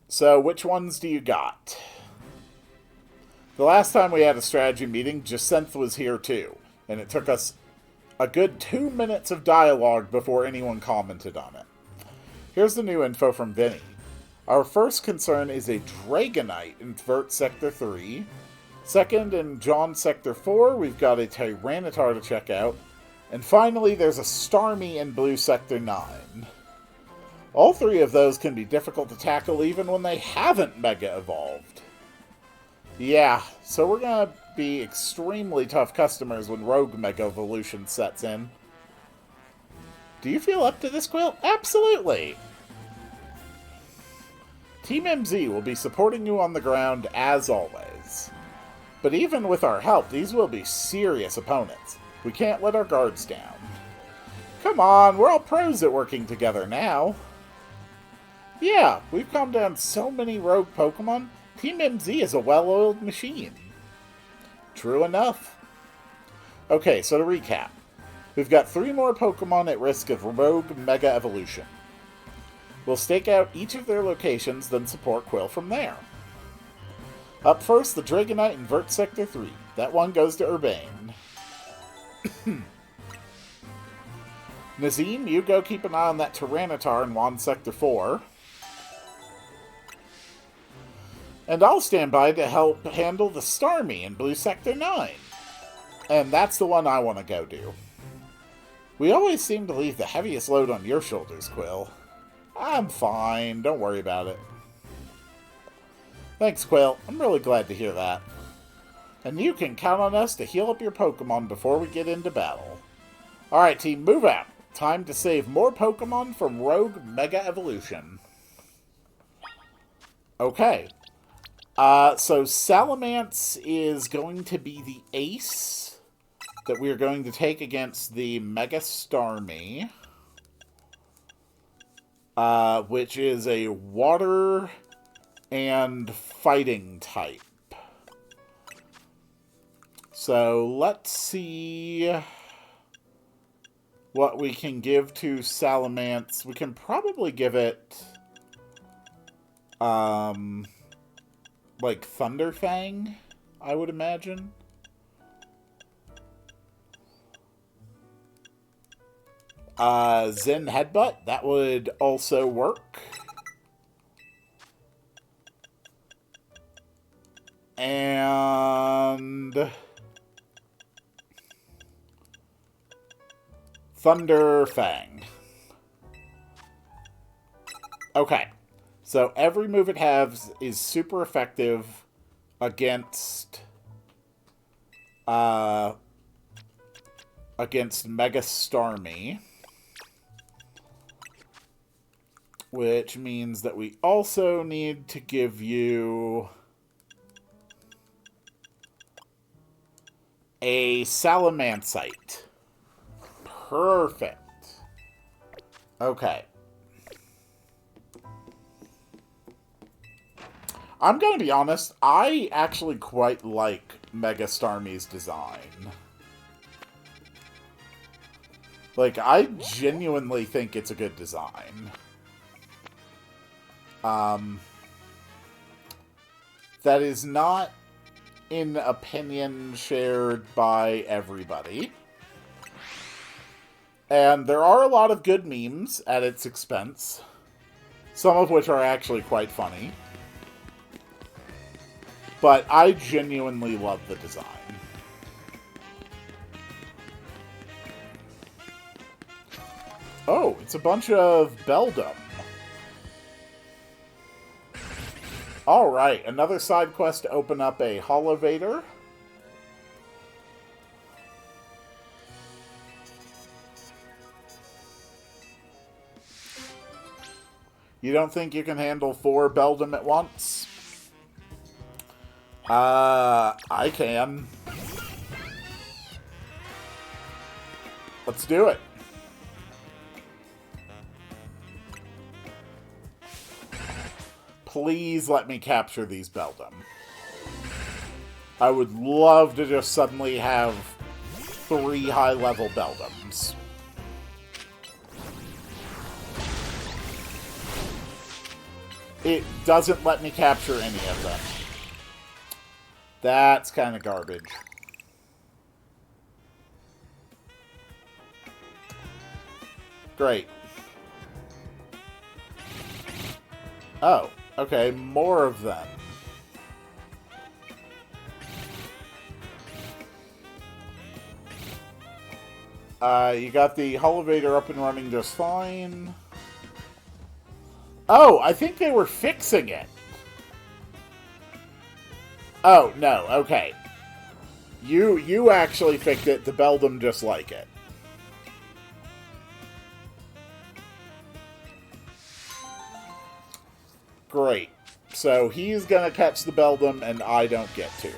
so which ones do you got? The last time we had a strategy meeting, Jacinth was here too, and it took us a good 2 minutes of dialogue before anyone commented on it. Here's the new info from Vinny. Our first concern is a Dragonite in Vert Sector 3. Second, in John Sector 4, we've got a Tyranitar to check out. And finally, there's a Starmie in Blue Sector 9. All three of those can be difficult to tackle even when they haven't Mega Evolved. Yeah, so we're gonna be extremely tough customers when Rogue Mega Evolution sets in. Do you feel up to this, Quill? Absolutely! Team MZ will be supporting you on the ground as always. But even with our help, these will be serious opponents. We can't let our guards down. Come on, we're all pros at working together now. Yeah, we've calmed down so many rogue Pokemon. Team MZ is a well-oiled machine. True enough. Okay, so to recap. We've got 3 more Pokemon at risk of Rogue Mega Evolution. We'll stake out each of their locations, then support Quill from there. Up first, the Dragonite in Vert Sector 3. That one goes to Urbane. Nazim, you go keep an eye on that Tyranitar in Wand Sector 4. And I'll stand by to help handle the Starmie in Blue Sector 9. And that's the one I want to go do. We always seem to leave the heaviest load on your shoulders, Quill. I'm fine, don't worry about it. Thanks, Quill. I'm really glad to hear that. And you can count on us to heal up your Pokemon before we get into battle. Alright, team, move out. Time to save more Pokemon from Rogue Mega Evolution. Okay. So Salamence is going to be the ace that we are going to take against the Mega Starmie. Which is a water and fighting type. So let's see what we can give to Salamence. We can probably give it like Thunderfang, I would imagine. Zen Headbutt, that would also work. And Thunderfang. Okay. So every move it has is super effective against Mega Starmie. Which means that we also need to give you a Salamancite. Perfect. Okay. I'm going to be honest, I actually quite like Mega Starmie's design. Like, I genuinely think it's a good design. That is not an opinion shared by everybody. And there are a lot of good memes at its expense. Some of which are actually quite funny. But I genuinely love the design. Oh, it's a bunch of Beldum. Alright, another side quest to open up a Holovator. You don't think you can handle 4 Beldum at once? I can. Let's do it. Please let me capture these Beldum. I would love to just suddenly have 3 high-level Beldums. It doesn't let me capture any of them. That's kind of garbage. Great. Oh, okay, more of them. You got the elevator up and running just fine. Oh, I think they were fixing it. Oh, no, okay. You actually fixed it. The Beldum just like it. Great. So he's gonna catch the Beldum and I don't get to.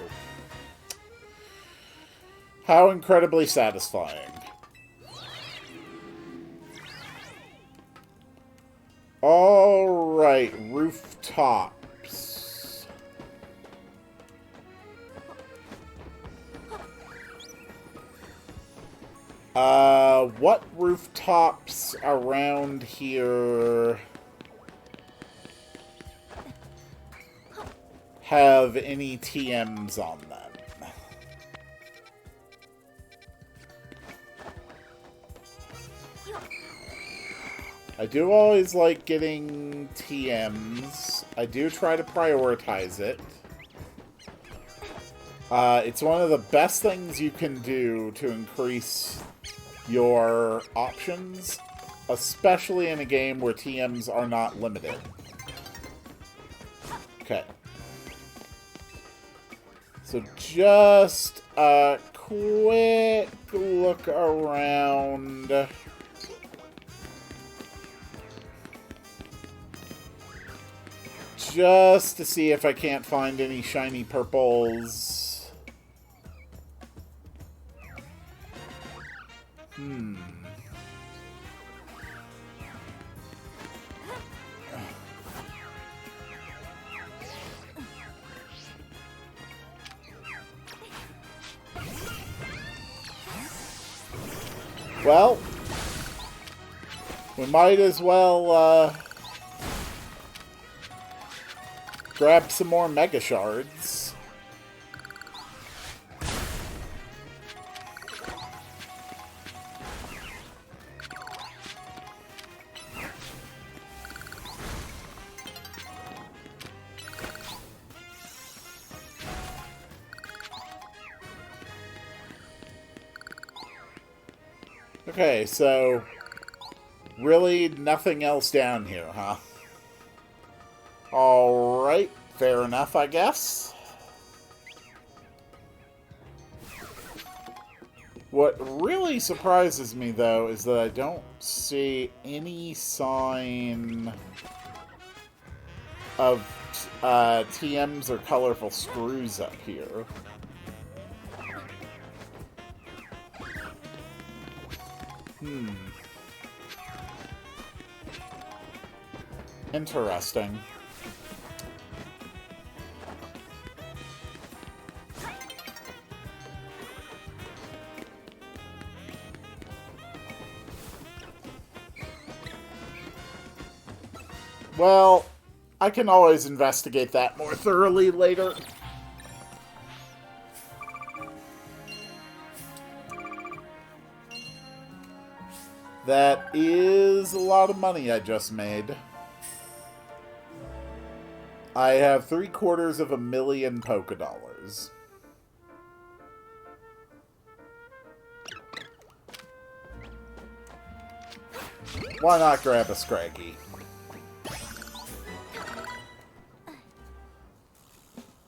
How incredibly satisfying. Alright, rooftops. What rooftops around here have any TMs on them? I do always like getting TMs. I do try to prioritize it. It's one of the best things you can do to increase your options, especially in a game where TMs are not limited. Okay. So just a quick look around. Just to see if I can't find any shiny purples. Well, we might as well, grab some more Mega Shards. Okay, so really nothing else down here, huh? Alright, fair enough, I guess. What really surprises me, though, is that I don't see any sign of TMs or colorful screws up here. Interesting. Well, I can always investigate that more thoroughly later. That is a lot of money I just made. I have 750,000 polka dollars. Why not grab a Scraggy?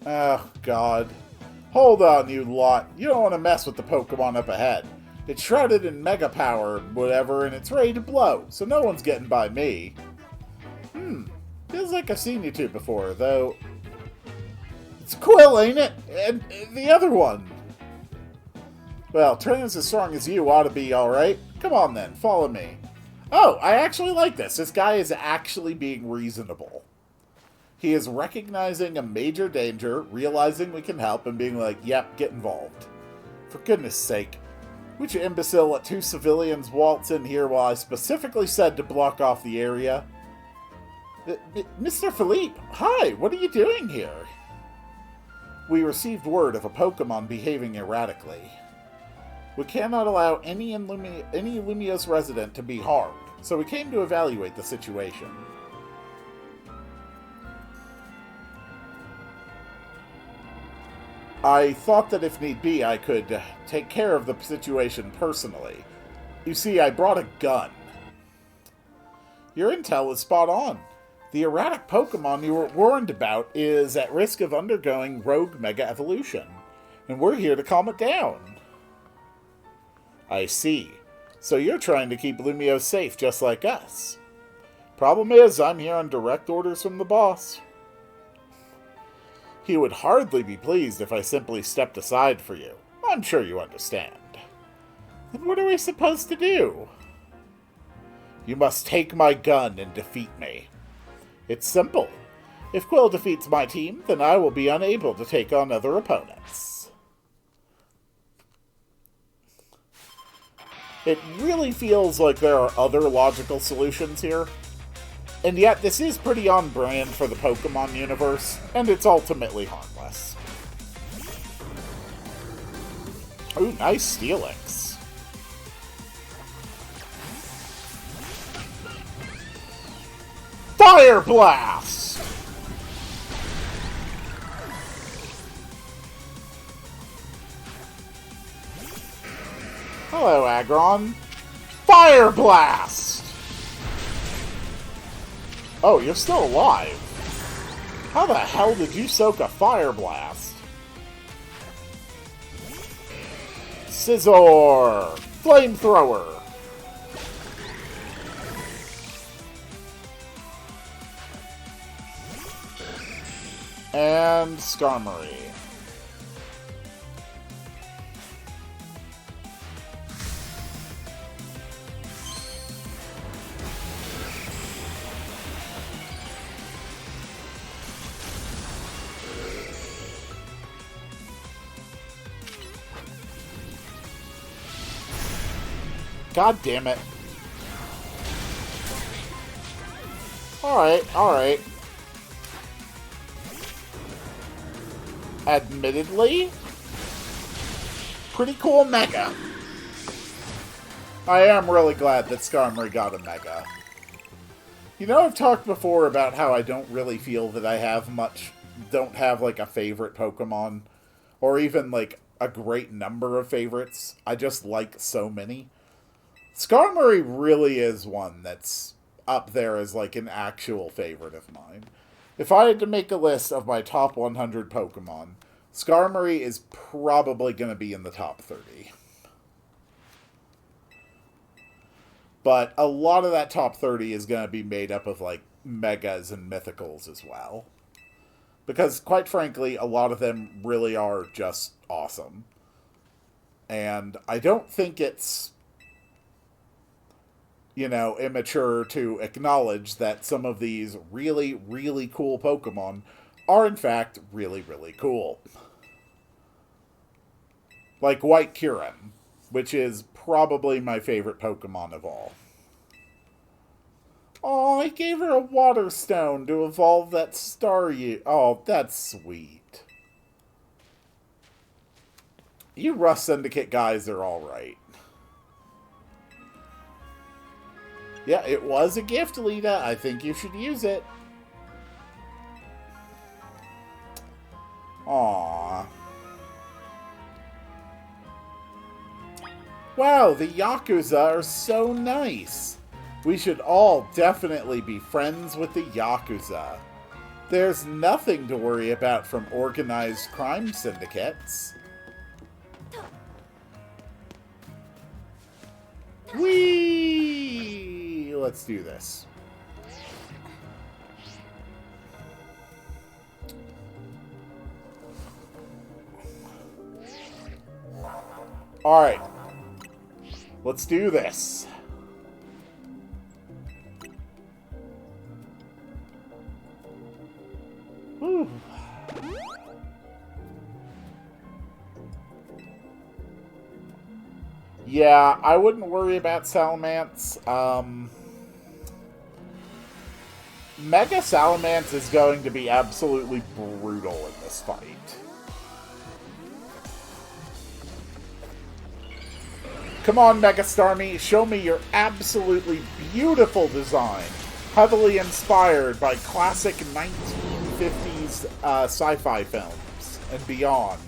Oh, God. Hold on, you lot. You don't want to mess with the Pokemon up ahead. It's shrouded in Mega Power, whatever, and it's ready to blow, so no one's getting by me. Feels like I've seen you two before, though. It's Quill, ain't it? And the other one. Well, Turner's as strong as you ought to be, alright. Come on, then. Follow me. Oh, I actually like this. This guy is actually being reasonable. He is recognizing a major danger, realizing we can help, and being like, yep, get involved. For goodness sake. Which imbecile let 2 civilians waltz in here while I specifically said to block off the area? Mr. Philippe, hi, what are you doing here? We received word of a Pokemon behaving erratically. We cannot allow any Lumiose resident to be harmed, so we came to evaluate the situation. I thought that if need be, I could take care of the situation personally. You see, I brought a gun. Your intel is spot on. The erratic Pokemon you were warned about is at risk of undergoing rogue mega evolution, and we're here to calm it down. I see. So you're trying to keep Lumiose safe just like us. Problem is, I'm here on direct orders from the boss. He would hardly be pleased if I simply stepped aside for you. I'm sure you understand. Then what are we supposed to do? You must take my gun and defeat me. It's simple. If Quill defeats my team, then I will be unable to take on other opponents. It really feels like there are other logical solutions here. And yet, this is pretty on brand for the Pokemon universe, and it's ultimately harmless. Ooh, nice Steelix. Fire Blast! Hello, Aggron. Fire Blast! Oh, you're still alive. How the hell did you soak a Fire Blast? Scizor! Flamethrower! And Skarmory. God damn it. Alright, alright. Admittedly, pretty cool Mega. I am really glad that Skarmory got a Mega. You know, I've talked before about how I don't really feel that I don't have like a favorite Pokemon, or even like a great number of favorites. I just like so many. Skarmory really is one that's up there as like an actual favorite of mine. If I had to make a list of my top 100 Pokemon, Skarmory is probably going to be in the top 30. But a lot of that top 30 is going to be made up of like Megas and Mythicals as well. Because quite frankly, a lot of them really are just awesome. And I don't think it's, you know, immature to acknowledge that some of these really, really cool Pokemon are in fact really, really cool. Like White Kyurem, which is probably my favorite Pokemon of all. Oh, I gave her a Water Stone to evolve that Staryu. Oh, that's sweet. You Rust Syndicate guys are alright. Yeah, it was a gift, Lita. I think you should use it. Aww. Wow, the Yakuza are so nice. We should all definitely be friends with the Yakuza. There's nothing to worry about from organized crime syndicates. Whee! Let's do this. Alright. Let's do this. Yeah, I wouldn't worry about Salamence. Mega Salamence is going to be absolutely brutal in this fight. Come on, Mega Starmie, show me your absolutely beautiful design, heavily inspired by classic 1950s sci-fi films and beyond.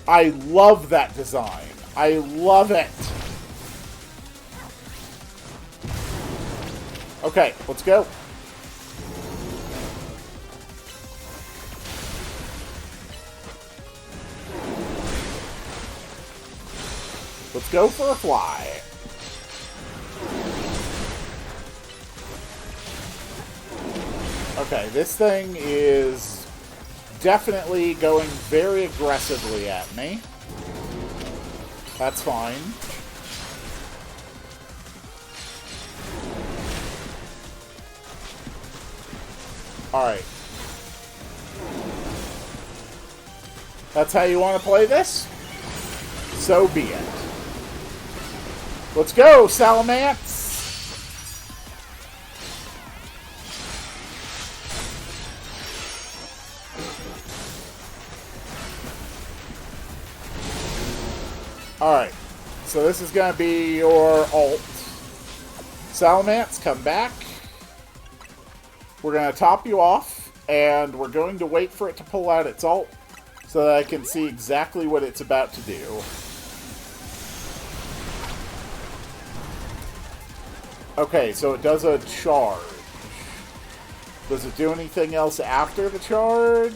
I love that design. I love it. Okay, let's go. Let's go for a fly. Okay, this thing is definitely going very aggressively at me. That's fine. Alright. That's how you want to play this? So be it. Let's go, Salamence! Alright, so this is going to be your ult. Salamence, come back. We're going to top you off, and we're going to wait for it to pull out its ult so that I can see exactly what it's about to do. Okay, so it does a charge. Does it do anything else after the charge?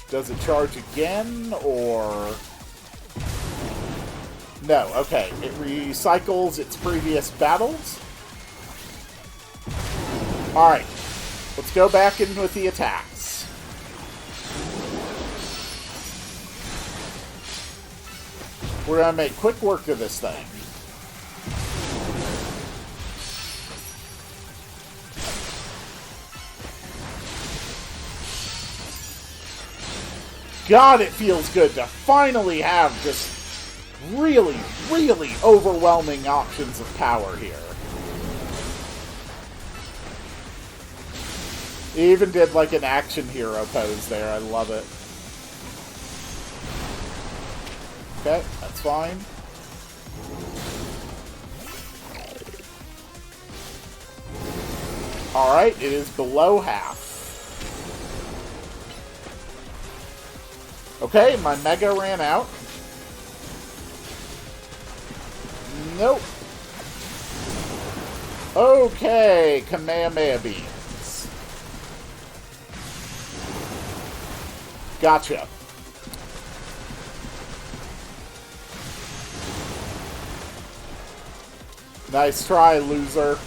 Does it charge again, or... No, okay. It recycles its previous battles. Alright. Let's go back in with the attacks. We're gonna make quick work of this thing. God, it feels good to finally have just really, really overwhelming options of power here. He even did like an action hero pose there. I love it. Okay, that's fine. Alright, it is below half. Okay, my Mega ran out. Nope. Okay, Kamehameha beams. Gotcha. Nice try, loser.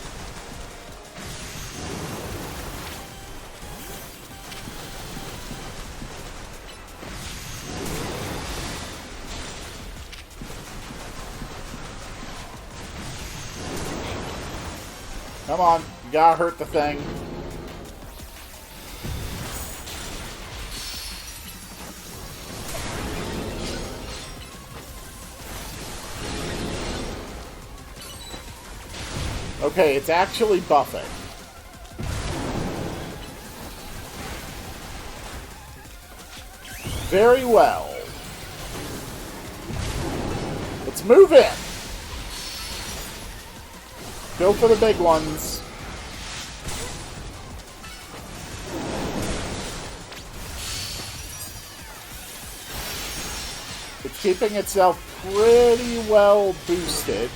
Come on, you gotta hurt the thing. Okay, it's actually buffing. Very well. Let's move in. Go for the big ones. It's keeping itself pretty well boosted.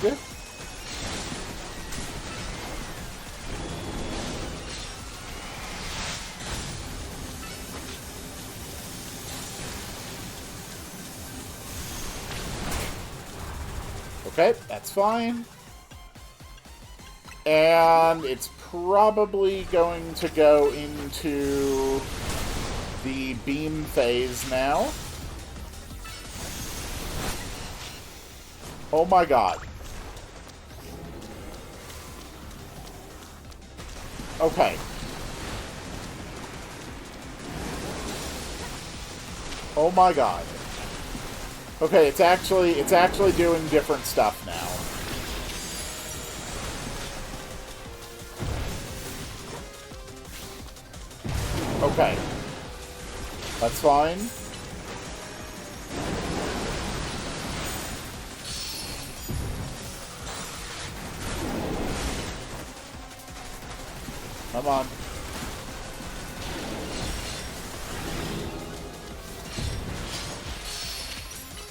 Okay, that's fine. And it's probably going to go into the beam phase now. Oh my god. Okay. Oh my god. Okay, it's actually doing different stuff now. Okay. That's fine. Come on.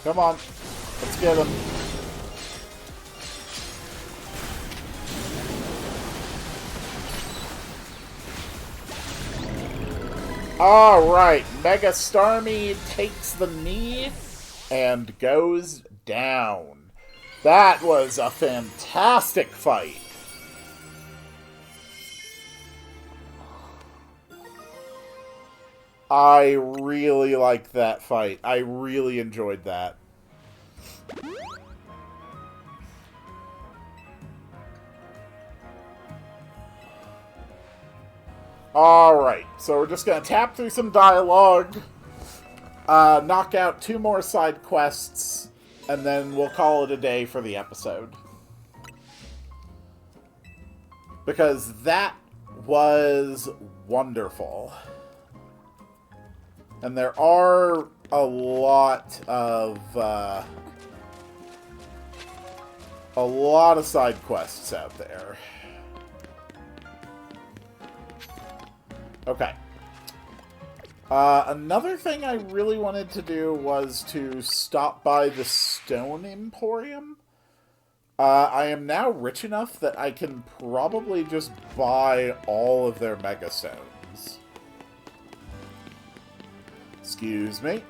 Come on. Let's get him. Alright, Mega Starmie takes the knee and goes down. That was a fantastic fight. I really liked that fight. I really enjoyed that. Alright, so we're just going to tap through some dialogue, knock out 2 more side quests, and then we'll call it a day for the episode. Because that was wonderful. And there are a lot of side quests out there. Okay. Another thing I really wanted to do was to stop by the Stone Emporium. I am now rich enough that I can probably just buy all of their Mega Stones. Excuse me.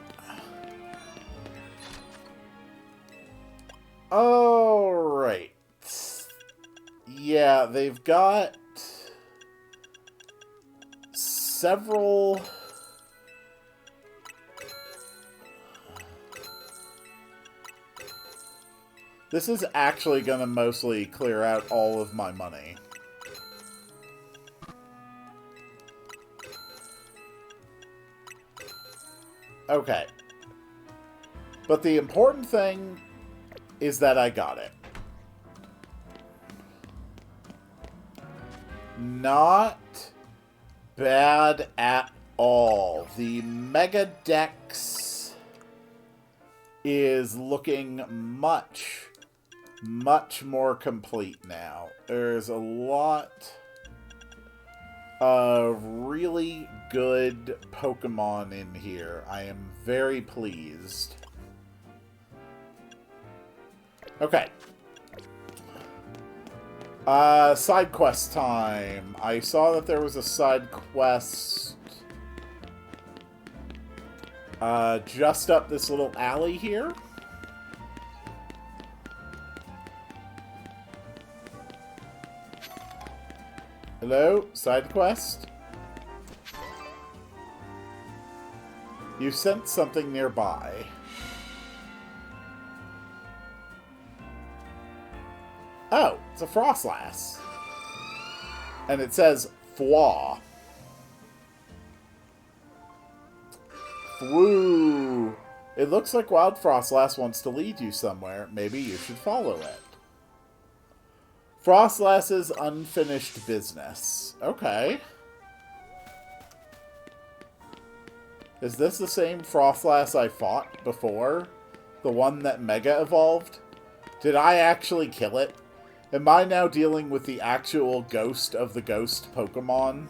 Alright. Yeah, they've got several... This is actually going to mostly clear out all of my money. Okay. But the important thing is that I got it. Not bad at all. The Mega Dex is looking much more complete now. There's a lot of really good Pokemon in here. I am very pleased. Okay. Side quest time. I saw that there was a side quest just up this little alley here. Hello? Side quest? You sent something nearby. Oh, it's a Frostlass. And it says, Fwa. Woo! It looks like Wild Frostlass wants to lead you somewhere. Maybe you should follow it. Frostlass's unfinished business. Okay. Is this the same Frostlass I fought before? The one that Mega evolved? Did I actually kill it? Am I now dealing with the actual ghost of the ghost Pokemon?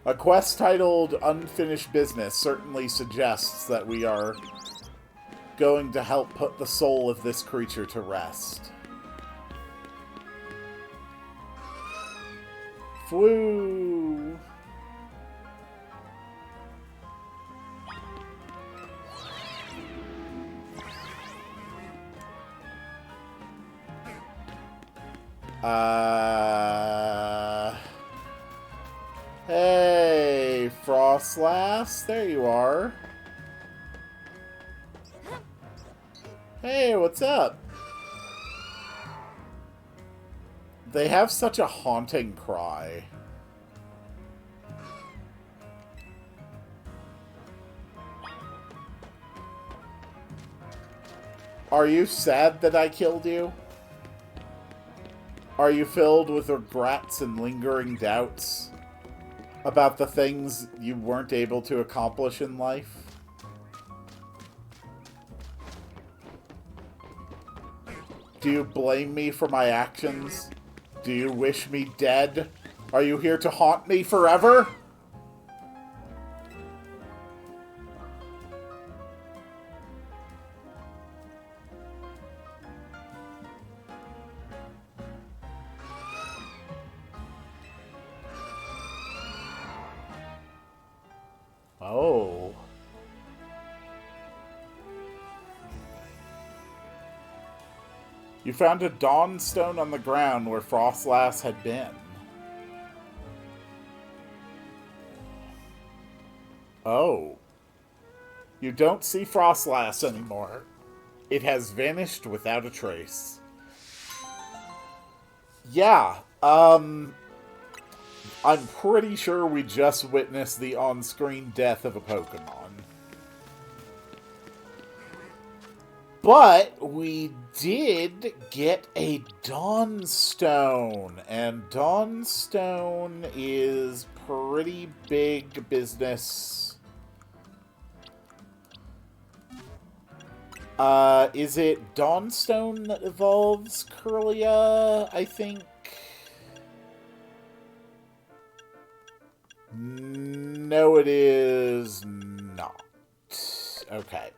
A quest titled Unfinished Business certainly suggests that we are going to help put the soul of this creature to rest. Fwoo! Hey, Frostlass, there you are. Hey, what's up? They have such a haunting cry. Are you sad that I killed you? Are you filled with regrets and lingering doubts about the things you weren't able to accomplish in life? Do you blame me for my actions? Do you wish me dead? Are you here to haunt me forever? Oh. You found a dawn stone on the ground where Frostlass had been. Oh. You don't see Frostlass anymore. It has vanished without a trace. Yeah, I'm pretty sure we just witnessed the on-screen death of a Pokemon. But we did get a Dawnstone, and Dawnstone is pretty big business. Is it Dawnstone that evolves Kirlia, I think? No, it is not. Okay.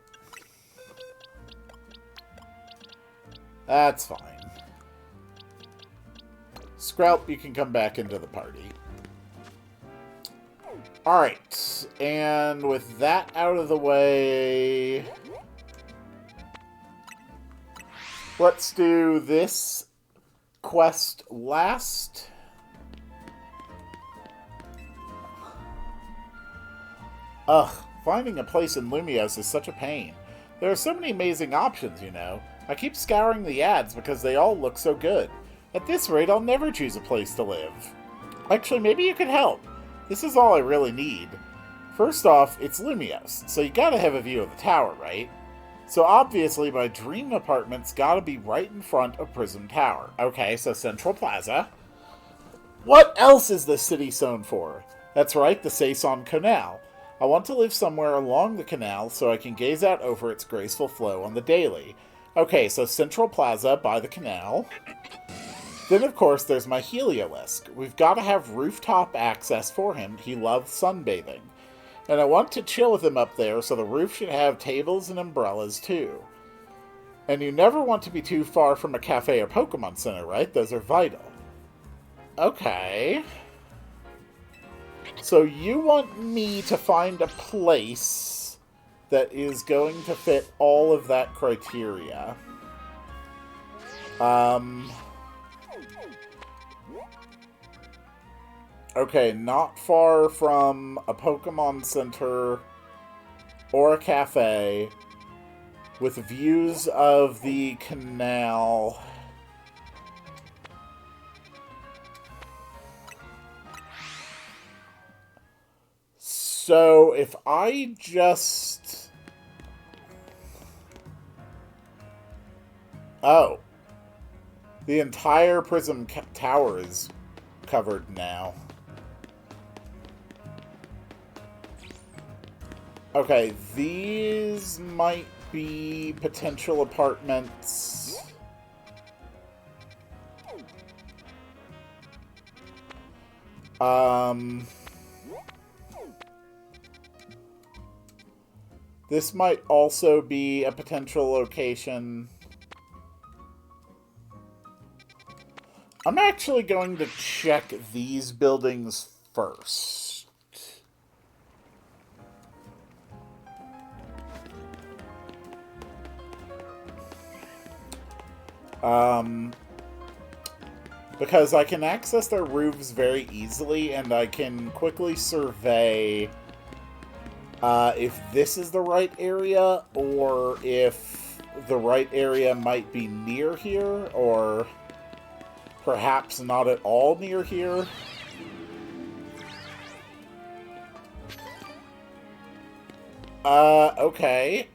That's fine. Sprout, you can come back into the party. Alright, and with that out of the way, let's do this quest last. Ugh, finding a place in Lumiose is such a pain. There are so many amazing options, you know. I keep scouring the ads because they all look so good. At this rate, I'll never choose a place to live. Actually, maybe you could help. This is all I really need. First off, it's Lumiose, so you gotta have a view of the tower, right? So obviously, my dream apartment's gotta be right in front of Prism Tower. Okay, so Central Plaza. What else is the city zoned for? That's right, the Saison Canal. I want to live somewhere along the canal so I can gaze out over its graceful flow on the daily. Okay, so Central Plaza by the canal. Then, of course, there's my Heliolisk. We've got to have rooftop access for him. He loves sunbathing. And I want to chill with him up there, so the roof should have tables and umbrellas, too. And you never want to be too far from a cafe or Pokemon Center, right? Those are vital. Okay. So you want me to find a place that is going to fit all of that criteria. Okay, not far from a Pokemon Center or a cafe with views of the canal. So if I just... Oh. The entire Prism Tower is covered now. Okay, these might be potential apartments. This might also be a potential location. I'm actually going to check these buildings first. Because I can access their roofs very easily, and I can quickly survey if this is the right area, or if the right area might be near here, or perhaps not at all near here. Okay.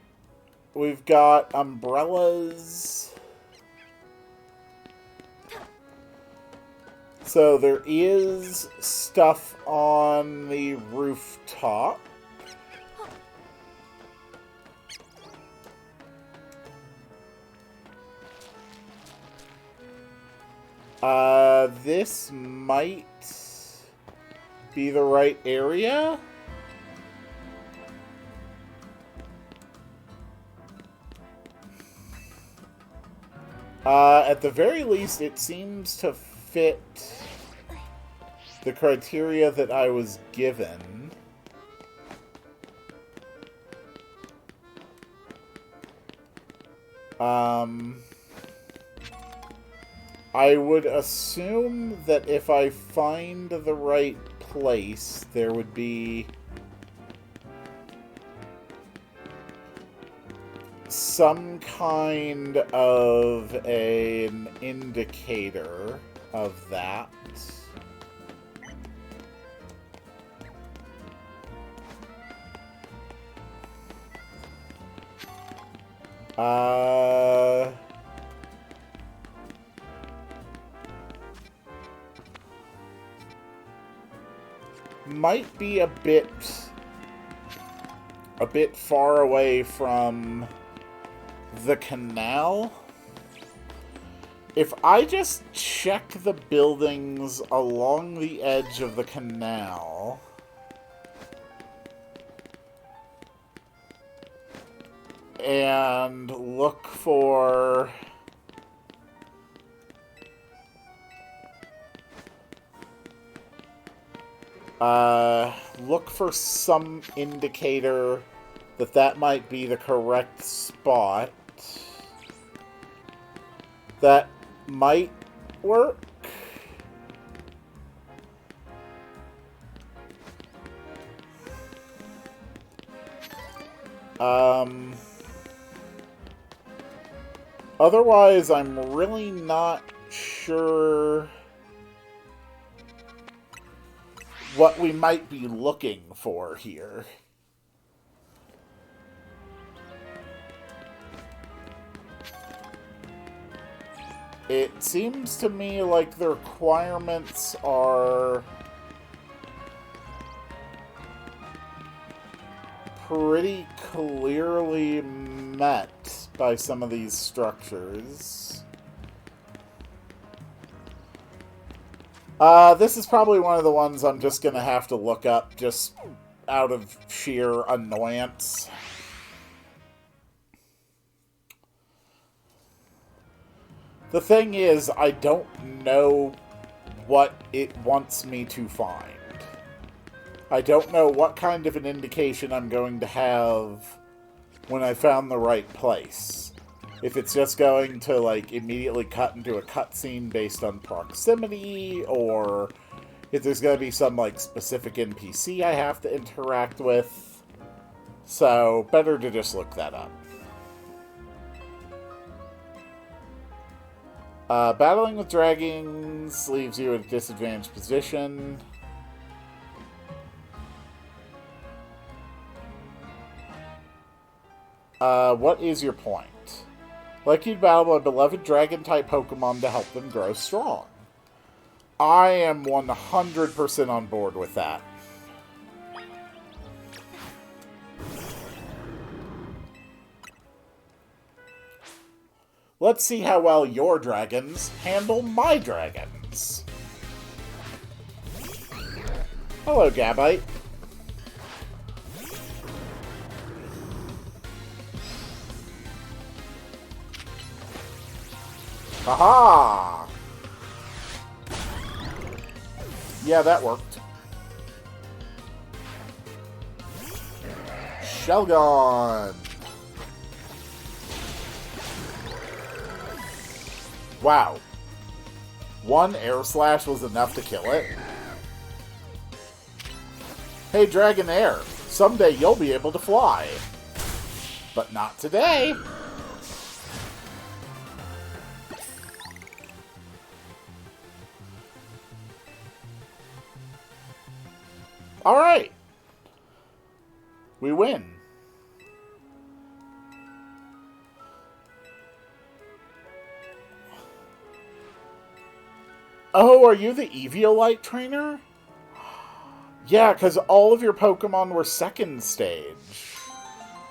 We've got umbrellas. So there is stuff on the rooftop. This might be the right area. At the very least, it seems to fit the criteria that I was given. I would assume that if I find the right place, there would be some kind of an indicator of that. Might be a bit far away from the canal. If I just check the buildings along the edge of the canal, and look for some indicator that that might be the correct spot, that might work. Otherwise, I'm really not sure what we might be looking for here. It seems to me like the requirements are pretty clearly met by some of these structures. This is probably one of the ones I'm just gonna have to look up just out of sheer annoyance. The thing is, I don't know what it wants me to find. I don't know what kind of an indication I'm going to have when I found the right place. If it's just going to, like, immediately cut into a cutscene based on proximity, or if there's going to be some, like, specific NPC I have to interact with. So, better to just look that up. Battling with dragons leaves you in a disadvantaged position. What is your point? Like you'd battle a beloved dragon-type Pokemon to help them grow strong. I am 100% on board with that. Let's see how well your dragons handle my dragons. Hello, Gabite. Aha! Yeah, that worked. Shelgon! Wow. One air slash was enough to kill it? Hey, Dragonair, someday you'll be able to fly. But not today. Alright. We win. Oh, are you the Eviolite trainer? Yeah, because all of your Pokemon were second stage.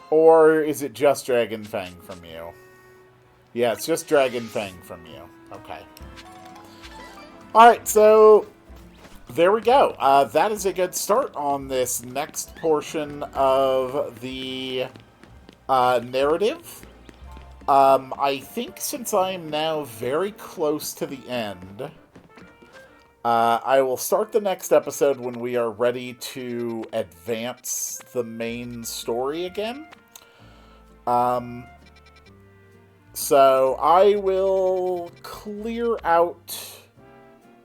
Or is it just Dragon Fang from you? Yeah, it's just Dragon Fang from you. Okay. Alright, so there we go. That is a good start on this next portion of the narrative. I think since I am now very close to the end, I will start the next episode when we are ready to advance the main story again. So I will clear out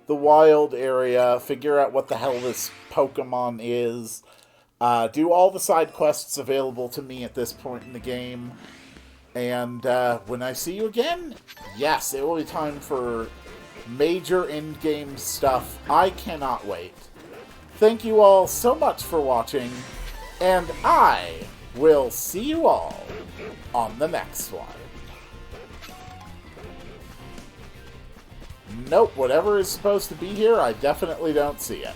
the wild area, figure out what the hell this Pokemon is, do all the side quests available to me at this point in the game, and when I see you again, yes, it will be time for major in-game stuff. I cannot wait. Thank you all so much for watching, and I will see you all on the next one. Nope, whatever is supposed to be here, I definitely don't see it.